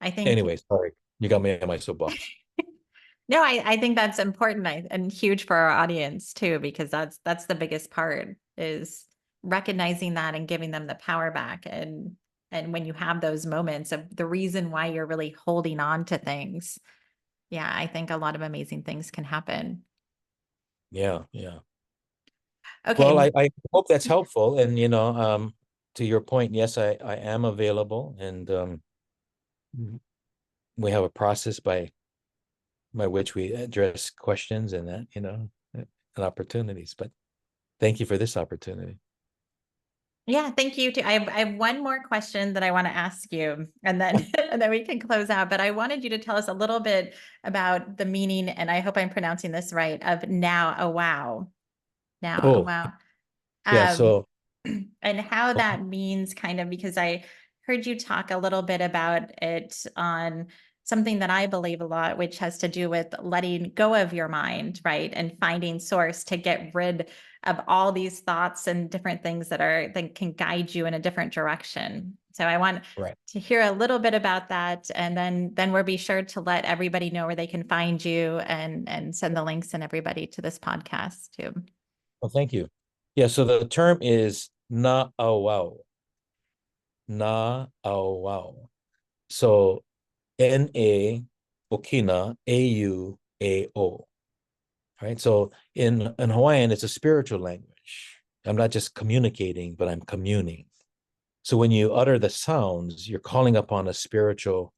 I think Anyway, sorry, you got me on my soapbox. no, I think that's important and huge for our audience too, because that's the biggest part is recognizing that and giving them the power back. And when you have those moments of the reason why you're really holding on to things, yeah, I think a lot of amazing things can happen. Yeah, yeah. Well, Okay. I hope that's helpful. And to your point, yes, I am available, and we have a process by which we address questions and that, and opportunities. But thank you for this opportunity. Yeah, thank you too. I have one more question that I want to ask you, and then and then we can close out. But I wanted you to tell us a little bit about the meaning, and I hope I'm pronouncing this right, of now a wow. Now a Oh, wow. yeah. Um, So, and how that means kind of because I heard you talk a little bit about it on something that I believe a lot, which has to do with letting go of your mind, right? And finding source to get rid of all these thoughts and different things that can guide you in a different direction. So I want right. to hear a little bit about that. And then we'll be sure to let everybody know where they can find you and send the links and everybody to this podcast too. Well, thank you. Yeah. So the term is na wow, na wow. So N-A Okina A-U-A-O. Right. So in Hawaiian, it's a spiritual language. I'm not just communicating, but I'm communing. So when you utter the sounds, you're calling upon a spiritual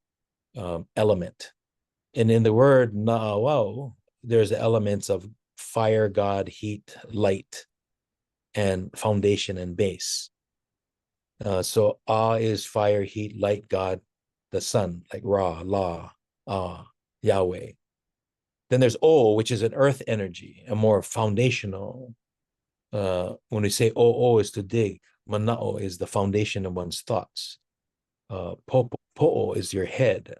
element. And in the word na'awau, there's elements of fire, God, heat, light, and foundation and base. So is fire, heat, light, God, the sun, like Ra, La, Yahweh. Then there's O, which is an earth energy, a more foundational. When we say O is to dig, Mana'o is the foundation of one's thoughts. Po'o is your head.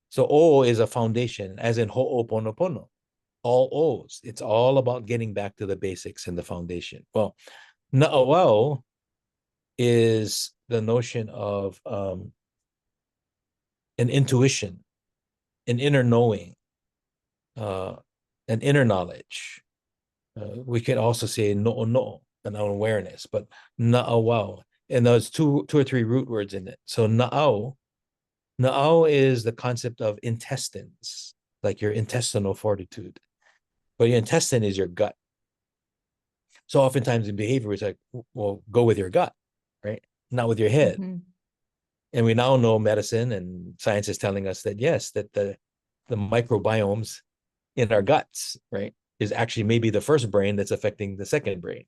So O is a foundation, as in Ho'oponopono. All O's. It's all about getting back to the basics and the foundation. Well, Na'awao is the notion of an intuition, an inner knowing, uh, an inner knowledge. We can also say no, an awareness, but na'awao And those two or three root words in it. So na'au is the concept of intestines, like your intestinal fortitude. But your intestine is your gut. So oftentimes in behavior, it's like, well, go with your gut, right? Not with your head. Mm-hmm. And we now know medicine and science is telling us that yes, that the microbiomes in our guts, right, is actually maybe the first brain that's affecting the second brain.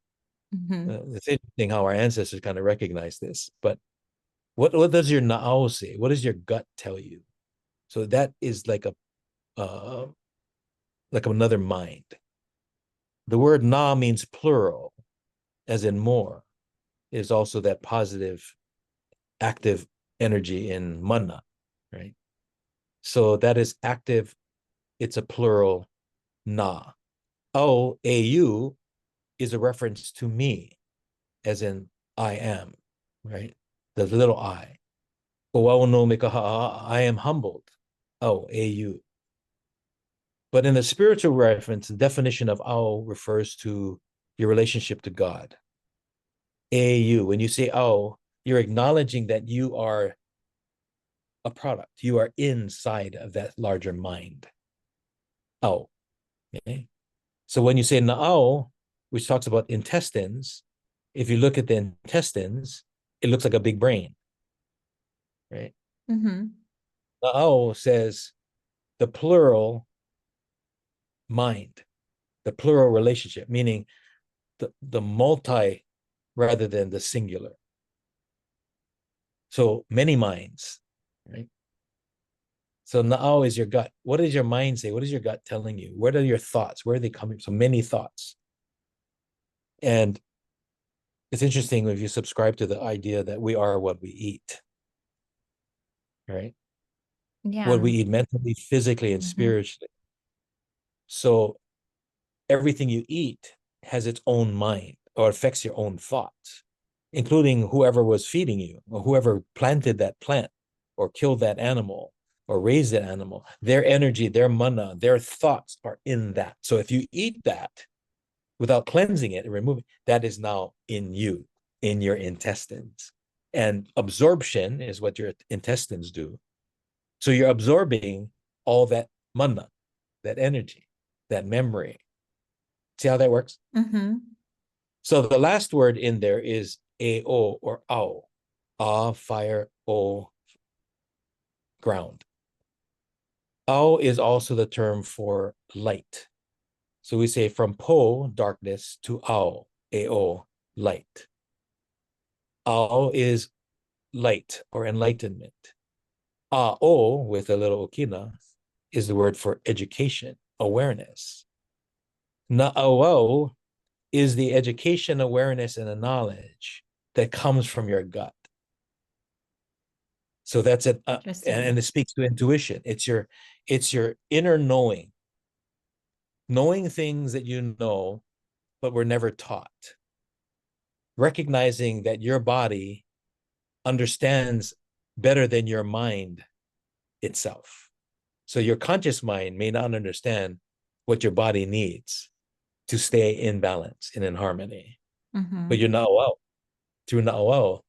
Mm-hmm. It's interesting how our ancestors kind of recognize this. But what does your na'au say? What does your gut tell you? So that is like another mind. The word na means plural, as in more, is also that positive, active energy in mana, right? So that is active. It's a plural na. Au is a reference to me, as in I am, right? The little I. Oau no mikaha'a, I am humbled. Oh, au. But in the spiritual reference, the definition of ao refers to your relationship to God. Au. When you say ao, you're acknowledging that you are a product. You are inside of that larger mind. Ao. Okay. So when you say na'au, which talks about intestines, if you look at the intestines, it looks like a big brain, right? Mm-hmm. Na'au says the plural mind, the plural relationship, meaning the multi rather than the singular. So many minds, right? So na'au is your gut. What does your mind say? What is your gut telling you? What are your thoughts? Where are they coming from? So many thoughts. And it's interesting if you subscribe to the idea that we are what we eat, right? What Yeah. we eat mentally, physically, and Mm-hmm. spiritually. So everything you eat has its own mind or affects your own thoughts, including whoever was feeding you or whoever planted that plant or killed that animal or raised that animal. Their energy, their mana, their thoughts are in that. So if you eat that without cleansing it and removing, that is now in you, in your intestines. And absorption is what your intestines do. So you're absorbing all that mana, that energy, that memory. See how that works? Mm-hmm. So the last word in there is AO or AO. Fire, O, ground. AO is also the term for light. So we say from Po, darkness, to AO, light. AO is light or enlightenment. AO, with a little okina, is the word for education, awareness. Na'awao is the education, awareness, and the knowledge that comes from your gut. So that's it, Interesting. and it speaks to intuition. It's your inner knowing things that you know, but were never taught. Recognizing that your body understands better than your mind itself. So your conscious mind may not understand what your body needs to stay in balance and in harmony. Mm-hmm. But your na'au, through na'au,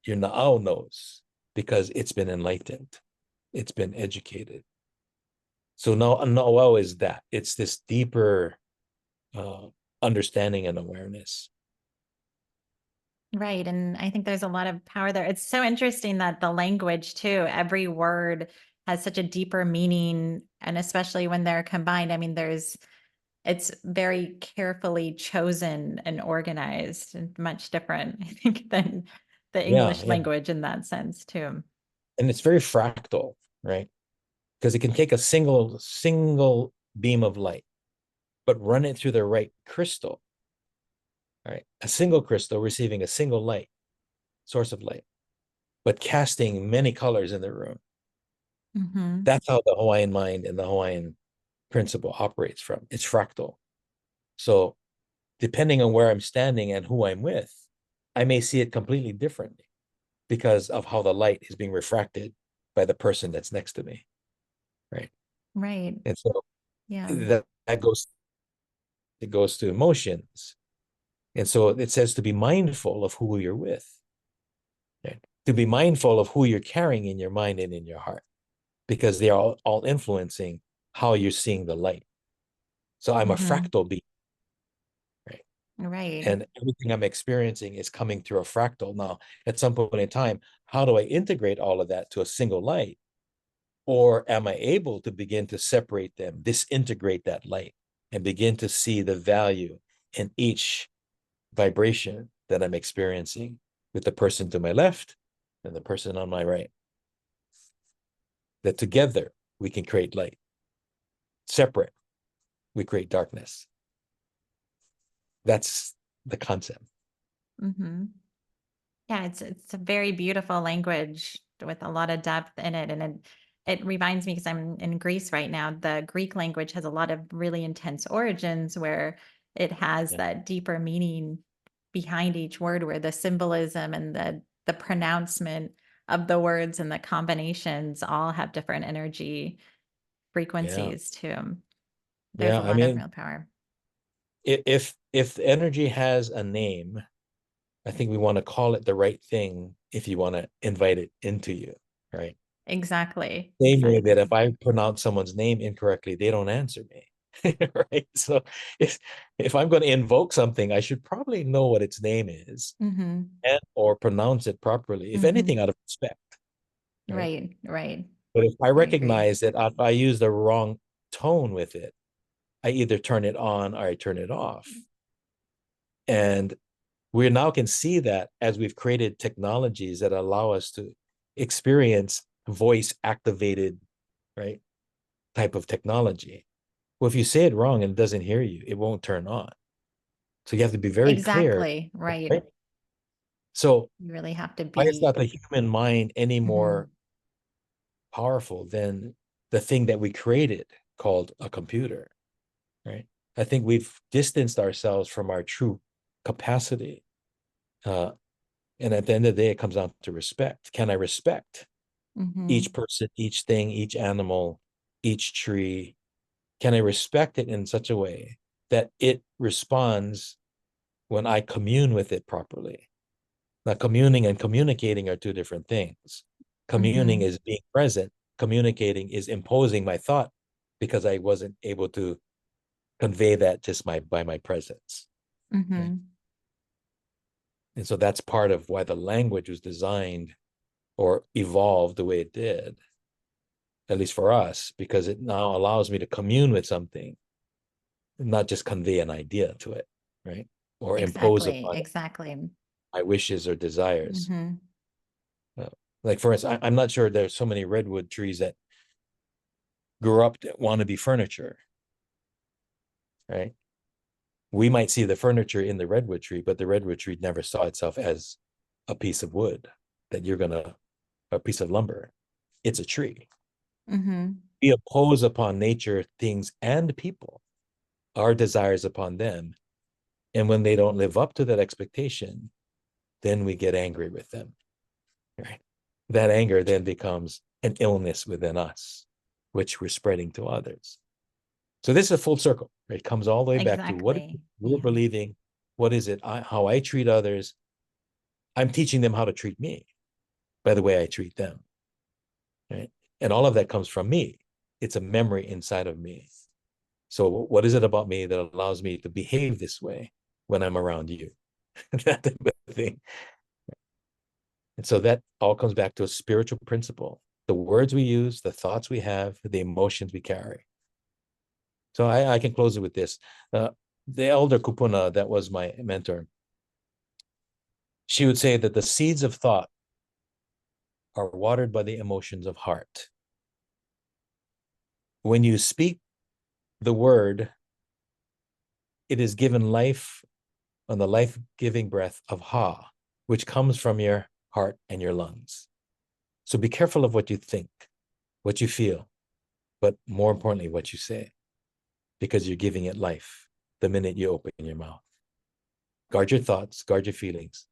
your na'au knows because it's been enlightened, it's been educated. So na'au is that. It's this deeper uh, understanding and awareness. Right. And I think there's a lot of power there. It's so interesting that the language, too, every word has such a deeper meaning. And especially when they're combined, I mean, it's very carefully chosen and organized and much different, I think, than the Yeah, English yeah. language in that sense, too. And it's very fractal, right? Because it can take a single beam of light, but run it through the right crystal, right? A single crystal receiving a single light, source of light, but casting many colors in the room. Mm-hmm. That's how the Hawaiian mind and the Hawaiian principle operates from. It's fractal. So depending on where I'm standing and who I'm with, I may see it completely differently because of how the light is being refracted by the person that's next to me, right? Right. And so Yeah. that goes to emotions. And so it says to be mindful of who you're with. Right? To be mindful of who you're carrying in your mind and in your heart, because they are all influencing how you're seeing the light. So I'm a Mm-hmm. fractal being, right? Right. And everything I'm experiencing is coming through a fractal. Now, at some point in time, how do I integrate all of that to a single light? Or am I able to begin to separate them, disintegrate that light, and begin to see the value in each vibration that I'm experiencing with the person to my left and the person on my right? That together we can create light. Separate, we create darkness. That's the concept. Mm-hmm. Yeah, it's a very beautiful language with a lot of depth in it. And it reminds me, because I'm in Greece right now, the Greek language has a lot of really intense origins where it has Yeah. that deeper meaning behind each word, where the symbolism and the pronouncement of the words and the combinations all have different energy Yeah. frequencies to 'em. There's Yeah. a I lot of mean, real power. if the energy has a name, I think we want to call it the right thing if you want to invite it into you, right? Exactly. Same way that if Exactly. I pronounce someone's name incorrectly, they don't answer me. Right. So if I'm going to invoke something, I should probably know what its name is Mm-hmm. and or pronounce it properly, if anything, Mm-hmm. out of respect. Right. Right. Right. But if I I agree. recognize that if I use the wrong tone with it, I either turn it on or I turn it off. And we now can see that as we've created technologies that allow us to experience voice activated, right, type of technology. Well, if you say it wrong and it doesn't hear you, it won't turn on. So you have to be very clear, Exactly. Right. right? So You really have to why is not be. the human mind any more Mhm. powerful than the thing that we created called a computer, right? I think we've distanced ourselves from our true capacity. Uh, and at the end of the day, it comes down to respect. Can I respect each Mhm. person, each thing, each animal, each tree? Can I respect it in such a way that it responds when I commune with it properly? Now, communing and communicating are two different things. Communing Mhm. is being present. Communicating is imposing my thought because I wasn't able to convey that just by my presence. Okay? Mhm. And so that's part of why the language was designed or evolved the way it did, at least for us, because it now allows me to commune with something, not just convey an idea to it, right? Or impose Exactly. upon it Exactly. my wishes or desires. Mhm. Uh, like for instance, I'm not sure there's so many redwood trees that grew up that want to be furniture, right? We might see the furniture in the redwood tree, but the redwood tree never saw itself as a piece of wood that you're gonna, a piece of lumber. It's a tree. Mhm. We oppose upon nature, things, and people, our desires upon them. And when they don't live up to that expectation, then we get angry with them, right? That anger then becomes an illness within us, which we're spreading to others. So this is a full circle. Right? It comes all the way back to what Exactly. we're Yeah. believing. What is it? How I treat others. I'm teaching them how to treat me by the way I treat them. Right? And all of that comes from me. It's a memory inside of me. So what is it about me that allows me to behave this way when I'm around you? That type of thing. And so that all comes back to a spiritual principle. The words we use, the thoughts we have, the emotions we carry. So I can close it with this. The elder Kupuna, that was my mentor, she would say that the seeds of thought are watered by the emotions of heart. When you speak the word, it is given life on the life-giving breath of Ha, which comes from your heart and your lungs. So be careful of what you think, what you feel, but more importantly, what you say, because you're giving it life the minute you open your mouth. Guard your thoughts, guard your feelings,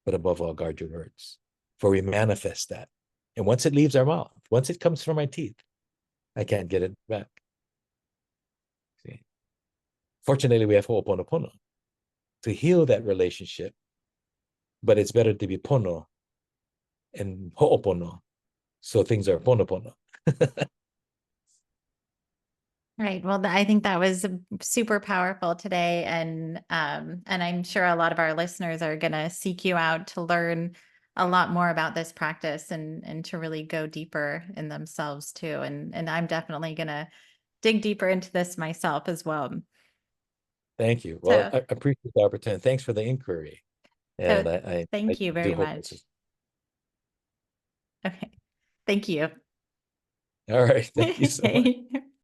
but above all, guard your words, for we manifest that. And once it leaves our mouth, once it comes from my teeth, I can't get it back. See? Fortunately, we have Ho'oponopono to heal that relationship, but it's better to be pono and ho'opono. So things are ponopono. Right. Well, I think that was super powerful today, and I'm sure a lot of our listeners are going to seek you out to learn a lot more about this practice and to really go deeper in themselves too. And I'm definitely going to dig deeper into this myself as well. Thank you. Well, So, I appreciate the opportunity. Thanks for the inquiry. And so I thank you do very hope this much. is Okay. Thank you. all right. Thank you so much. Okay.